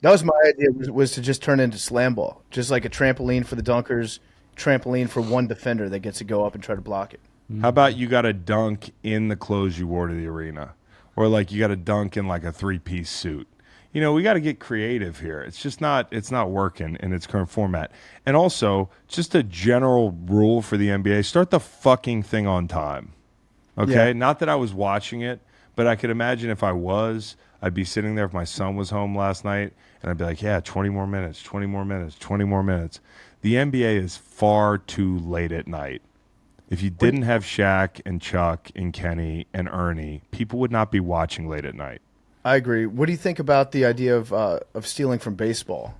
Speaker 1: That was my idea, was to just turn into slam ball. Just like a trampoline for the dunkers, trampoline for one defender that gets to go up and try to block it.
Speaker 2: How about you got to dunk in the clothes you wore to the arena? Or like you got to dunk in like a 3-piece suit. You know, we got to get creative here. It's not working in its current format. And also, just a general rule for the NBA, start the fucking thing on time. Okay? Yeah. Not that I was watching it, but I could imagine if I was, I'd be sitting there if my son was home last night, and I'd be like, yeah, 20 more minutes, 20 more minutes, 20 more minutes. The NBA is far too late at night. If you didn't have Shaq and Chuck and Kenny and Ernie, people would not be watching late at night.
Speaker 1: I agree. What do you think about the idea of stealing from baseball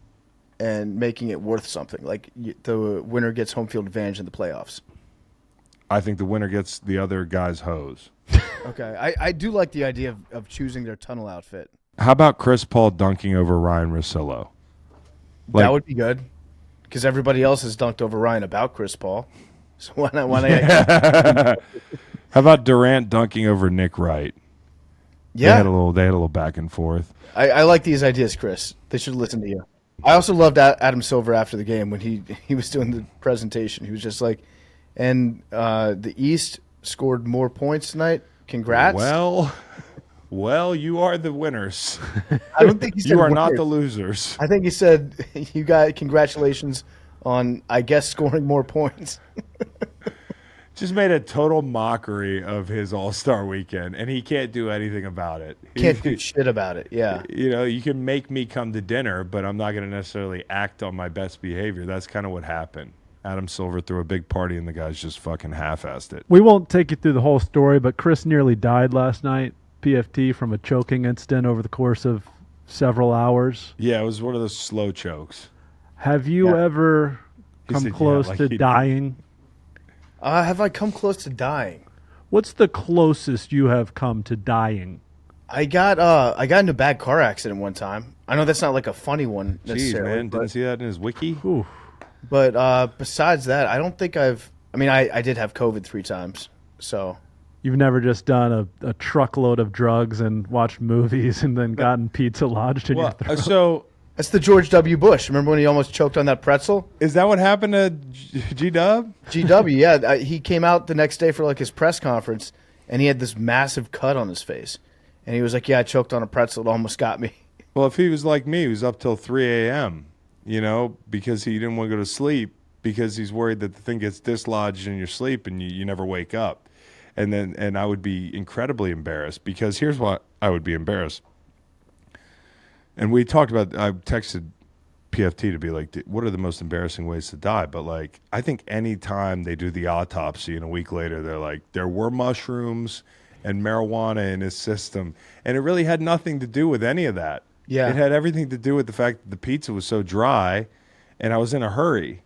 Speaker 1: and making it worth something? Like the winner gets home field advantage in the playoffs.
Speaker 2: I think the winner gets the other guy's hose.
Speaker 1: Okay. I do like the idea of choosing their tunnel outfit.
Speaker 2: How about Chris Paul dunking over Ryan Russillo?
Speaker 1: That would be good because everybody else has dunked over Ryan about Chris Paul. So why not?
Speaker 2: How about Durant dunking over Nick Wright?
Speaker 1: Yeah.
Speaker 2: They had a little back and forth.
Speaker 1: I like these ideas, Chris. They should listen to you. I also loved Adam Silver after the game when he was doing the presentation. He was just like, and the East scored more points tonight. Congrats.
Speaker 2: Well, you are the winners.
Speaker 1: I don't think he said
Speaker 2: you are
Speaker 1: winners.
Speaker 2: not the losers.
Speaker 1: I think he said, you guys, congratulations on, I guess, scoring more points.
Speaker 2: just made a total mockery of his All-Star weekend, and he can't do anything about it.
Speaker 1: Can't do shit about it. Yeah.
Speaker 2: You know, you can make me come to dinner, but I'm not going to necessarily act on my best behavior. That's kind of what happened. Adam Silver threw a big party, and the guys just fucking half-assed it.
Speaker 3: We won't take you through the whole story, but Chris nearly died last night, PFT, from a choking incident over the course of several hours.
Speaker 2: Yeah, it was one of those slow chokes.
Speaker 3: Have you ever
Speaker 2: He
Speaker 3: come
Speaker 2: said, yeah,
Speaker 3: close
Speaker 2: like
Speaker 3: to
Speaker 2: he-
Speaker 3: dying?
Speaker 1: Have I come close to dying?
Speaker 3: What's the closest you have come to dying?
Speaker 1: I got in a bad car accident one time. I know that's not like a funny one
Speaker 2: Jeez,
Speaker 1: necessarily.
Speaker 2: man, didn't see that in his wiki?
Speaker 3: Ooh.
Speaker 1: But besides that, I don't think I did have COVID 3 times. So
Speaker 3: You've never just done a truckload of drugs and watched movies and then gotten pizza lodged in your
Speaker 2: Well,
Speaker 3: throat?
Speaker 2: so
Speaker 1: that's the George W. Bush. Remember when he almost choked on that pretzel?
Speaker 2: is that what happened to G-Dub?
Speaker 1: GW, yeah. He came out the next day for like his press conference, and he had this massive cut on his face. And he was like, yeah, I choked on a pretzel. It almost got me.
Speaker 2: Well, if he was like me, he was up till 3 a.m., you know, because he didn't want to go to sleep because he's worried that the thing gets dislodged in your sleep and you never wake up. And I would be incredibly embarrassed because here's why I would be embarrassed. And we talked about, I texted PFT to be like, what are the most embarrassing ways to die? But like, I think any time they do the autopsy and a week later, they're like, there were mushrooms and marijuana in his system. And it really had nothing to do with any of that.
Speaker 1: Yeah.
Speaker 2: It had everything to do with the fact that the pizza was so dry and I was in a hurry.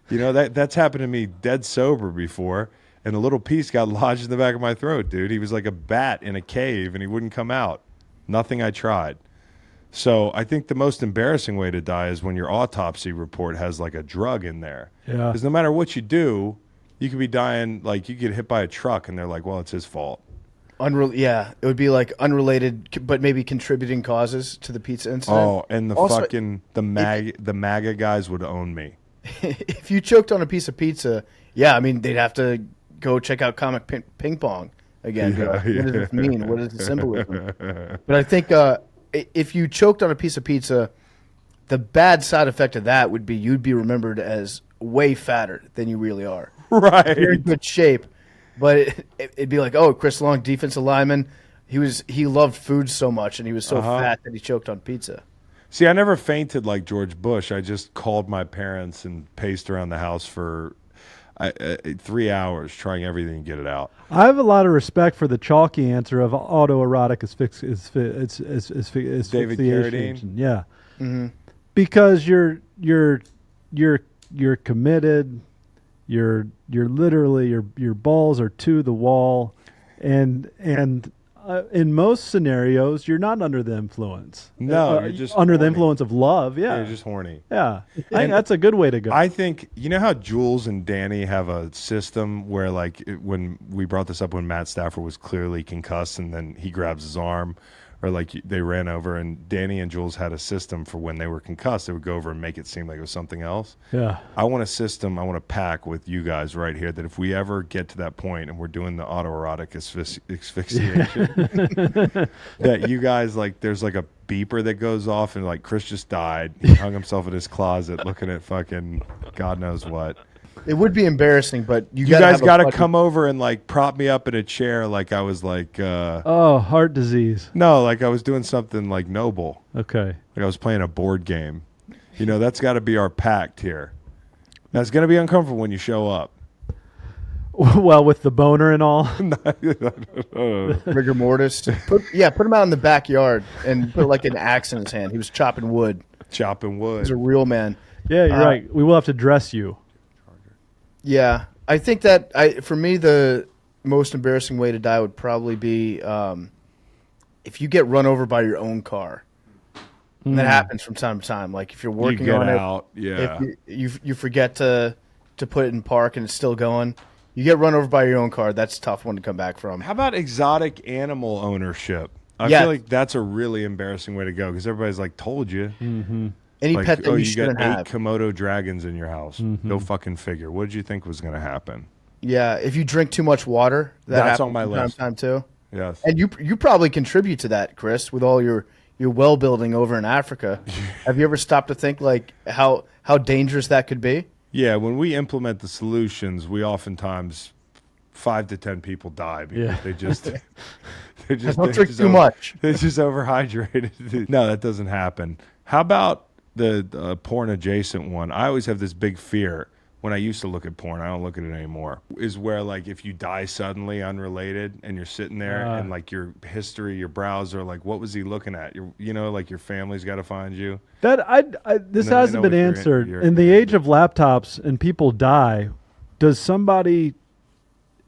Speaker 2: You know, that's happened to me dead sober before. And a little piece got lodged in the back of my throat, dude. He was like a bat in a cave and he wouldn't come out. Nothing I tried. So I think the most embarrassing way to die is when your autopsy report has like a drug in there.
Speaker 3: Yeah.
Speaker 2: Because no matter what you do, you could be dying, like you get hit by a truck and they're like, well, it's his fault.
Speaker 1: Yeah, it would be like unrelated, but maybe contributing causes to the pizza incident.
Speaker 2: Oh, and
Speaker 1: Also,
Speaker 2: the MAGA guys would own me.
Speaker 1: If you choked on a piece of pizza, yeah, I mean, they'd have to go check out comic ping pong again. Be like, what does this mean? What is the symbolism? But I think if you choked on a piece of pizza, the bad side effect of that would be you'd be remembered as way fatter than you really are.
Speaker 2: Right.
Speaker 1: You're in good shape, but it'd be like, oh, Chris Long, defensive lineman, he loved food so much and he was so fat that he choked on pizza.
Speaker 2: See, I never fainted like George Bush. I just called my parents and paced around the house for 3 hours trying everything to get it out.
Speaker 3: I have a lot of respect for the chalky answer of autoerotic
Speaker 2: David
Speaker 3: asphyxiation.
Speaker 2: Carradine?
Speaker 3: Yeah, because you're committed. You're literally your balls are to the wall, and in most scenarios you're not under the influence.
Speaker 2: No, you're just
Speaker 3: under the
Speaker 2: horny.
Speaker 3: influence of love.
Speaker 2: Yeah,
Speaker 3: Yeah,
Speaker 2: you're just horny.
Speaker 3: yeah. I think that's a good way to go.
Speaker 2: I think, you know how Jules and Danny have a system where, like, when we brought this up when Matt Stafford was clearly concussed and then he grabs his arm, or like they ran over, and Danny and Jules had a system for when they were concussed, they would go over and make it seem like it was something else.
Speaker 3: Yeah.
Speaker 2: I want a system, I want a pack with you guys right here that if we ever get to that point and we're doing the autoerotic asphyxiation, that you guys, like, there's like a beeper that goes off and like Chris just died. He hung himself in his closet looking at fucking God knows what.
Speaker 1: It would be embarrassing, but you
Speaker 2: guys got to
Speaker 1: fucking-
Speaker 2: come over and like prop me up in a chair like I was like
Speaker 3: Oh, heart disease.
Speaker 2: no, like I was doing something like noble.
Speaker 3: Okay.
Speaker 2: Like I was playing a board game. You know, that's got to be our pact here. Now it's going to be uncomfortable when you show up.
Speaker 3: Well, with the boner and all.
Speaker 1: rigor mortis. Put him out in the backyard and put like an axe in his hand. He was chopping wood.
Speaker 2: Chopping wood.
Speaker 1: He's a real man.
Speaker 3: Yeah, you're right. We will have to dress you.
Speaker 1: Yeah, I think that for me the most embarrassing way to die would probably be if you get run over by your own car. And that happens from time to time. Like if you're
Speaker 2: you
Speaker 1: working
Speaker 2: get
Speaker 1: on
Speaker 2: out. Yeah.
Speaker 1: if you forget to put it in park and it's still going, you get run over by your own car. That's a tough one to come back from.
Speaker 2: How about exotic animal ownership? I
Speaker 1: Yeah.
Speaker 2: feel like that's a really embarrassing way to go because everybody's like told you.
Speaker 1: Any
Speaker 2: Like,
Speaker 1: pet that you
Speaker 2: you
Speaker 1: shouldn't
Speaker 2: got 8
Speaker 1: have.
Speaker 2: Komodo dragons in your house. Go fucking figure. What did you think was going to happen?
Speaker 1: Yeah, if you drink too much water, that
Speaker 2: That's
Speaker 1: happens
Speaker 2: on my
Speaker 1: from time
Speaker 2: list.
Speaker 1: to time too.
Speaker 2: Yes.
Speaker 1: And you probably contribute to that, Chris, with all your well building over in Africa. Have you ever stopped to think like how dangerous that could be?
Speaker 2: Yeah, when we implement the solutions, we oftentimes 5 to 10 people die because they just
Speaker 1: Don't drink too much.
Speaker 2: They just overhydrated. No, that doesn't happen. How about the porn adjacent one? I always have this big fear when I used to look at porn. I don't look at it anymore. Is where like if you die suddenly, unrelated, and you're sitting there and like your history, your browser, like what was he looking at? Like your family's got to find you.
Speaker 3: This hasn't been answered. In the age of laptops and people die, does somebody?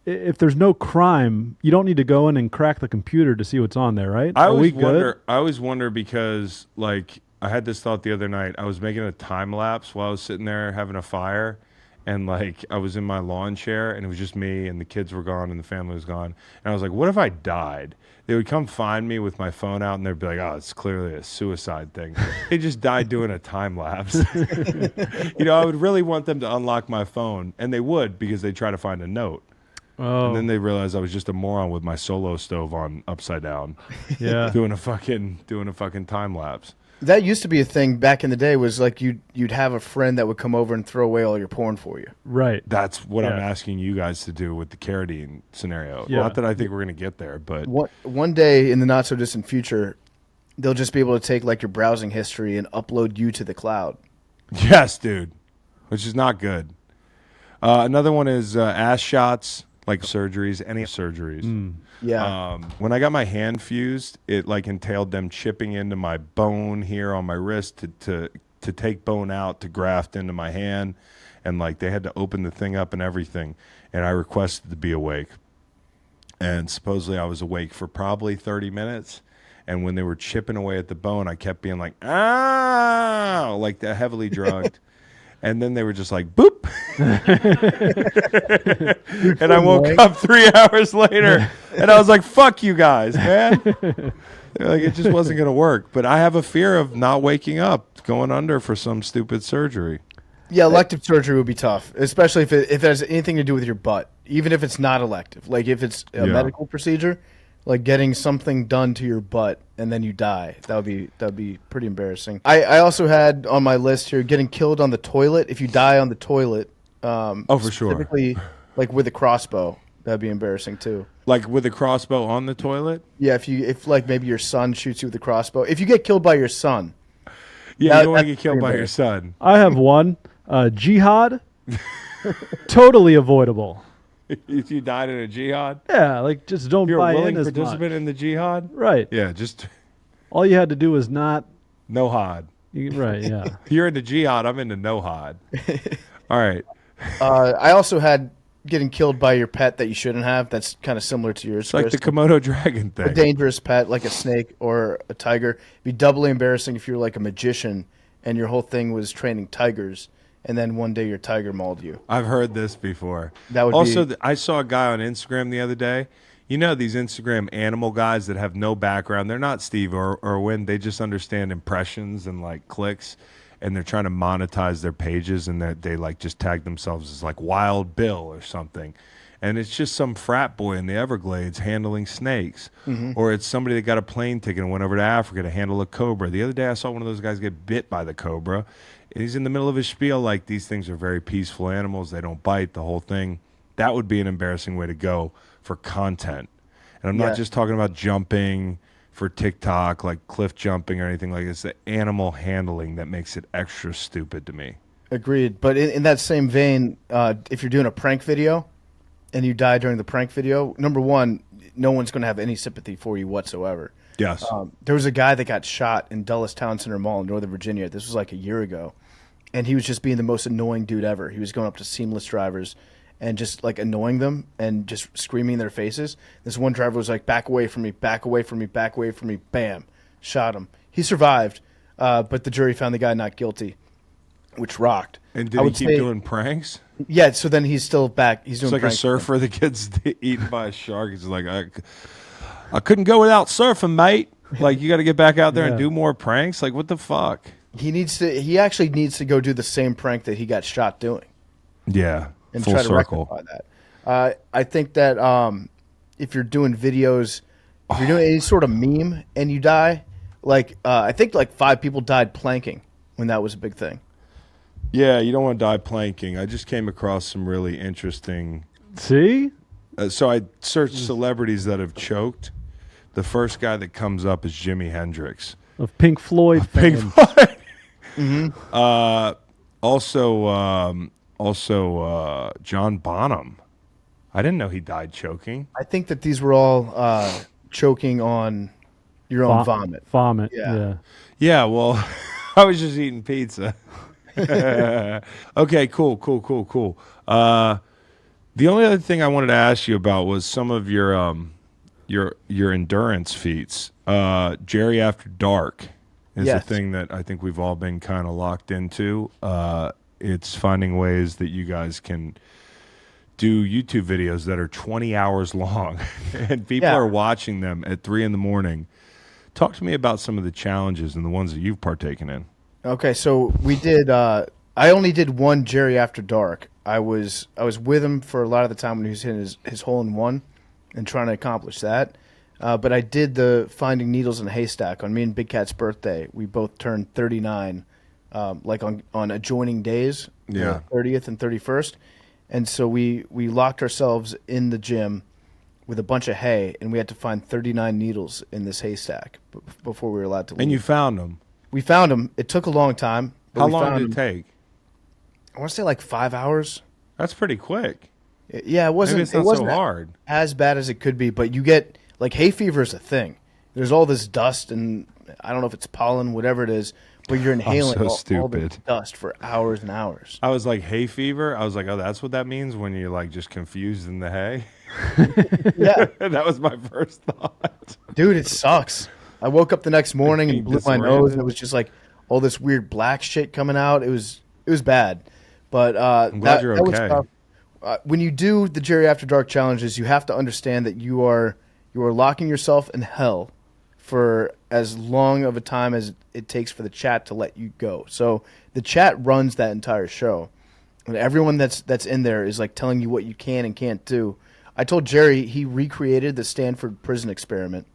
Speaker 3: If there's no crime, you don't need to go in and crack the computer to see what's on there, right?
Speaker 2: I always wonder because, like, I had this thought the other night. I was making a time lapse while I was sitting there having a fire, and, like, I was in my lawn chair, and it was just me, and the kids were gone, and the family was gone. And I was like, what if I died? They would come find me with my phone out, and they'd be like, oh, it's clearly a suicide thing. They just died doing a time lapse. I would really want them to unlock my phone, and they would because they'd try to find a note.
Speaker 3: Oh.
Speaker 2: And then they realized I was just a moron with my solo stove on upside down.
Speaker 3: Yeah.
Speaker 2: doing a fucking time lapse.
Speaker 1: That used to be a thing back in the day. Was like you'd have a friend that would come over and throw away all your porn for you.
Speaker 3: Right.
Speaker 2: That's what I'm asking you guys to do with the Carradine scenario.
Speaker 3: Yeah.
Speaker 2: Not that I think we're gonna get there, but
Speaker 1: one day in the not so distant future, they'll just be able to take like your browsing history and upload you to the cloud.
Speaker 2: yes, dude, which is not good. Another one is ass shots. Like surgeries, any surgeries.
Speaker 1: Yeah.
Speaker 2: When I got my hand fused, it like entailed them chipping into my bone here on my wrist to take bone out to graft into my hand, and like they had to open the thing up and everything. And I requested to be awake, and supposedly I was awake for probably 30 minutes. And when they were chipping away at the bone, I kept being like, ah, like that, heavily drugged. And then they were just like, boop. And I woke up 3 hours later, and I was like, fuck you guys, man. Like, it just wasn't going to work. But I have a fear of not waking up, going under for some stupid surgery.
Speaker 1: Yeah, elective surgery would be tough, especially if it has anything to do with your butt, even if it's not elective. Like if it's a medical procedure, like getting something done to your butt and then you die. That would be pretty embarrassing. I also had on my list here getting killed on the toilet. If you die on the toilet,
Speaker 2: for sure.
Speaker 1: Typically, like with a crossbow, that'd be embarrassing too.
Speaker 2: Like with a crossbow on the toilet?
Speaker 1: Yeah, if like maybe your son shoots you with a crossbow. If you get killed by your son.
Speaker 2: Yeah, you don't want to get killed by your son.
Speaker 3: I have one. Jihad. Totally avoidable.
Speaker 2: If you died in a jihad?
Speaker 3: Yeah, like just don't
Speaker 2: You're
Speaker 3: buy
Speaker 2: a willing
Speaker 3: in as
Speaker 2: participant
Speaker 3: much.
Speaker 2: in the jihad?
Speaker 3: Right.
Speaker 2: Yeah, just
Speaker 3: All you had to do was not.
Speaker 2: no hod.
Speaker 3: Right, yeah.
Speaker 2: You're into jihad, I'm into no hod. All right.
Speaker 1: I also had getting killed by your pet that you shouldn't have. That's kind of similar to yours.
Speaker 2: It's like
Speaker 1: Chris.
Speaker 2: the Komodo dragon
Speaker 1: A
Speaker 2: thing.
Speaker 1: dangerous pet like a snake or a tiger. It'd be doubly embarrassing if you're like a magician and your whole thing was training tigers, and then one day your tiger mauled you.
Speaker 2: I've heard this before.
Speaker 1: That would
Speaker 2: also,
Speaker 1: be...
Speaker 2: I saw a guy on Instagram the other day. You know these Instagram animal guys that have no background. They're not Steve or Irwin. They just understand impressions and like clicks, and they're trying to monetize their pages, and they like just tag themselves as like Wild Bill or something. And it's just some frat boy in the Everglades handling snakes. Or it's somebody that got a plane ticket and went over to Africa to handle a cobra. The other day I saw one of those guys get bit by the cobra. And he's in the middle of his spiel like these things are very peaceful animals. They don't bite, the whole thing. That would be an embarrassing way to go for content. And I'm not just talking about jumping for TikTok, like cliff jumping or anything like this. It's the animal handling that makes it extra stupid to me.
Speaker 1: Agreed. But in that same vein, if you're doing a prank video and you die during the prank video, number one, no one's going to have any sympathy for you whatsoever.
Speaker 2: Yes.
Speaker 1: There was a guy that got shot in Dulles Town Center Mall in Northern Virginia. This was like a year ago. And he was just being the most annoying dude ever. He was going up to seamless drivers and just like annoying them and just screaming in their faces. This one driver was like, back away from me, back away from me, back away from me. Bam. Shot him. He survived, but the jury found the guy not guilty, which rocked.
Speaker 2: And did he keep doing pranks?
Speaker 1: Yeah, so then he's still back. He's doing
Speaker 2: It's like
Speaker 1: pranks.
Speaker 2: a surfer that gets eaten by a shark. He's like, I couldn't go without surfing, mate. Like, you got to get back out there and do more pranks? Like, what the fuck?
Speaker 1: He actually needs to go do the same prank that he got shot doing.
Speaker 2: Yeah,
Speaker 1: And
Speaker 2: full
Speaker 1: try to
Speaker 2: circle.
Speaker 1: rectify that. I think that if you're doing videos, if you're doing any sort of meme and you die, like I think like 5 people died planking when that was a big thing.
Speaker 2: Yeah, you don't want to die planking. I just came across some really interesting.
Speaker 3: See?
Speaker 2: so I searched celebrities that have choked. The first guy that comes up is Jimi Hendrix.
Speaker 3: Of Pink Floyd fame.
Speaker 2: Also, John Bonham. I didn't know he died choking.
Speaker 1: I think that these were all choking on your own vomit.
Speaker 3: Vomit,
Speaker 1: Yeah.
Speaker 3: yeah.
Speaker 2: Yeah, well, I was just eating pizza. Okay, cool. The only other thing I wanted to ask you about was some of your endurance feats. Jerry After Dark is a
Speaker 1: Yes.
Speaker 2: thing that I think we've all been kind of locked into. It's finding ways that you guys can do YouTube videos that are 20 hours long, and people are watching them at 3 a.m. Talk to me about some of the challenges and the ones that you've partaken in.
Speaker 1: Okay, so we did. I only did one Jerry After Dark. I was with him for a lot of the time when he was hitting his hole in one and trying to accomplish that. But I did the Finding Needles in a Haystack on me and Big Cat's birthday. We both turned 39, like on adjoining days,
Speaker 2: Yeah.
Speaker 1: 30th and 31st. And so we locked ourselves in the gym with a bunch of hay, and we had to find 39 needles in this haystack before we were allowed to leave.
Speaker 2: And you found them.
Speaker 1: We found them. It took a long time. but
Speaker 2: How
Speaker 1: we
Speaker 2: long
Speaker 1: found
Speaker 2: did it
Speaker 1: them.
Speaker 2: take?
Speaker 1: I want to say like 5 hours.
Speaker 2: That's pretty quick.
Speaker 1: Yeah, it wasn't.
Speaker 2: Maybe it's not
Speaker 1: it wasn't
Speaker 2: so hard.
Speaker 1: as bad as it could be, but you get like hay fever is a thing. There's all this dust, and I don't know if it's pollen, whatever it is, but you're inhaling
Speaker 2: so
Speaker 1: all the
Speaker 2: stupid.
Speaker 1: dust for hours and hours.
Speaker 2: I was like, hay fever? I was like, oh, that's what that means when you're like just confused in the hay?
Speaker 1: Yeah,
Speaker 2: That was my first thought.
Speaker 1: dude, it sucks. I woke up the next morning and blew my nose,
Speaker 2: disoriented.
Speaker 1: and it was just like all this weird black shit coming out. It was bad, but
Speaker 2: I'm glad you're
Speaker 1: that was
Speaker 2: okay.
Speaker 1: tough. When you do the Jerry After Dark challenges, you have to understand that you are locking yourself in hell for as long of a time as it takes for the chat to let you go. So the chat runs that entire show, and everyone that's in there is like telling you what you can and can't do. I told Jerry he recreated the Stanford prison experiment,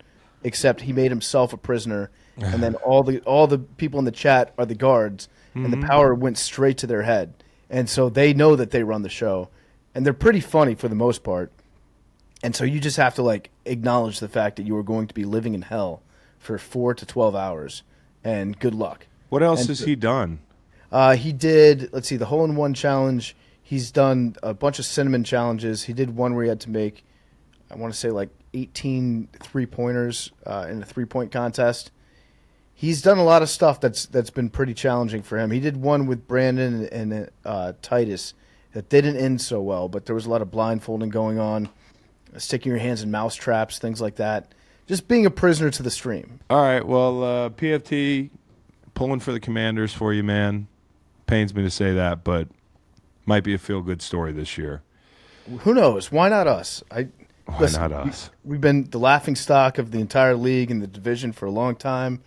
Speaker 1: except he made himself a prisoner, and then all the people in the chat are the guards, and the power went straight to their head, and so they know that they run the show, and they're pretty funny for the most part. And so you just have to like acknowledge the fact that you are going to be living in hell for 4 to 12 hours, and good luck.
Speaker 2: What else
Speaker 1: And
Speaker 2: has he done?
Speaker 1: He did, let's see, the hole-in-one challenge. He's done a bunch of cinnamon challenges. He did one where he had to make, I want to say, like 18 three-pointers in a three-point contest. He's done a lot of stuff that's been pretty challenging for him. He did one with Brandon and Titus that didn't end so well, but there was a lot of blindfolding going on, sticking your hands in mouse traps, things like that. Just being a prisoner to the stream.
Speaker 2: All right, well, PFT, pulling for the Commanders for you, man. Pains me to say that, but might be a feel-good story this year.
Speaker 1: Who knows? Why not us?
Speaker 2: Why not us?
Speaker 1: We've been the laughing stock of the entire league and the division for a long time.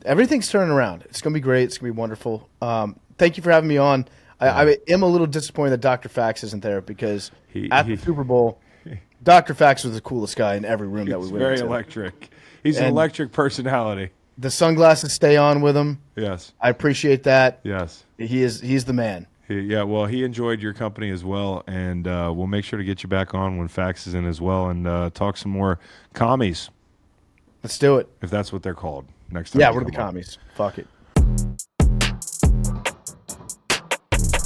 Speaker 1: Everything's turning around. It's going to be great. It's going to be wonderful. Thank you for having me on. I am a little disappointed that Dr. Fax isn't there because at the Super Bowl, Dr. Fax was the coolest guy in every room that we
Speaker 2: He's
Speaker 1: went
Speaker 2: very
Speaker 1: into.
Speaker 2: electric. He's an
Speaker 1: And-
Speaker 2: electric personality.
Speaker 1: The sunglasses stay on with him.
Speaker 2: Yes,
Speaker 1: I appreciate that.
Speaker 2: yes.
Speaker 1: He's the man.
Speaker 2: He enjoyed your company as well, and we'll make sure to get you back on when Fax is in as well and talk some more commies,
Speaker 1: Let's do it.
Speaker 2: if that's what they're called, next time.
Speaker 1: Yeah,
Speaker 2: you
Speaker 1: we're the
Speaker 2: come on.
Speaker 1: commies. Fuck it.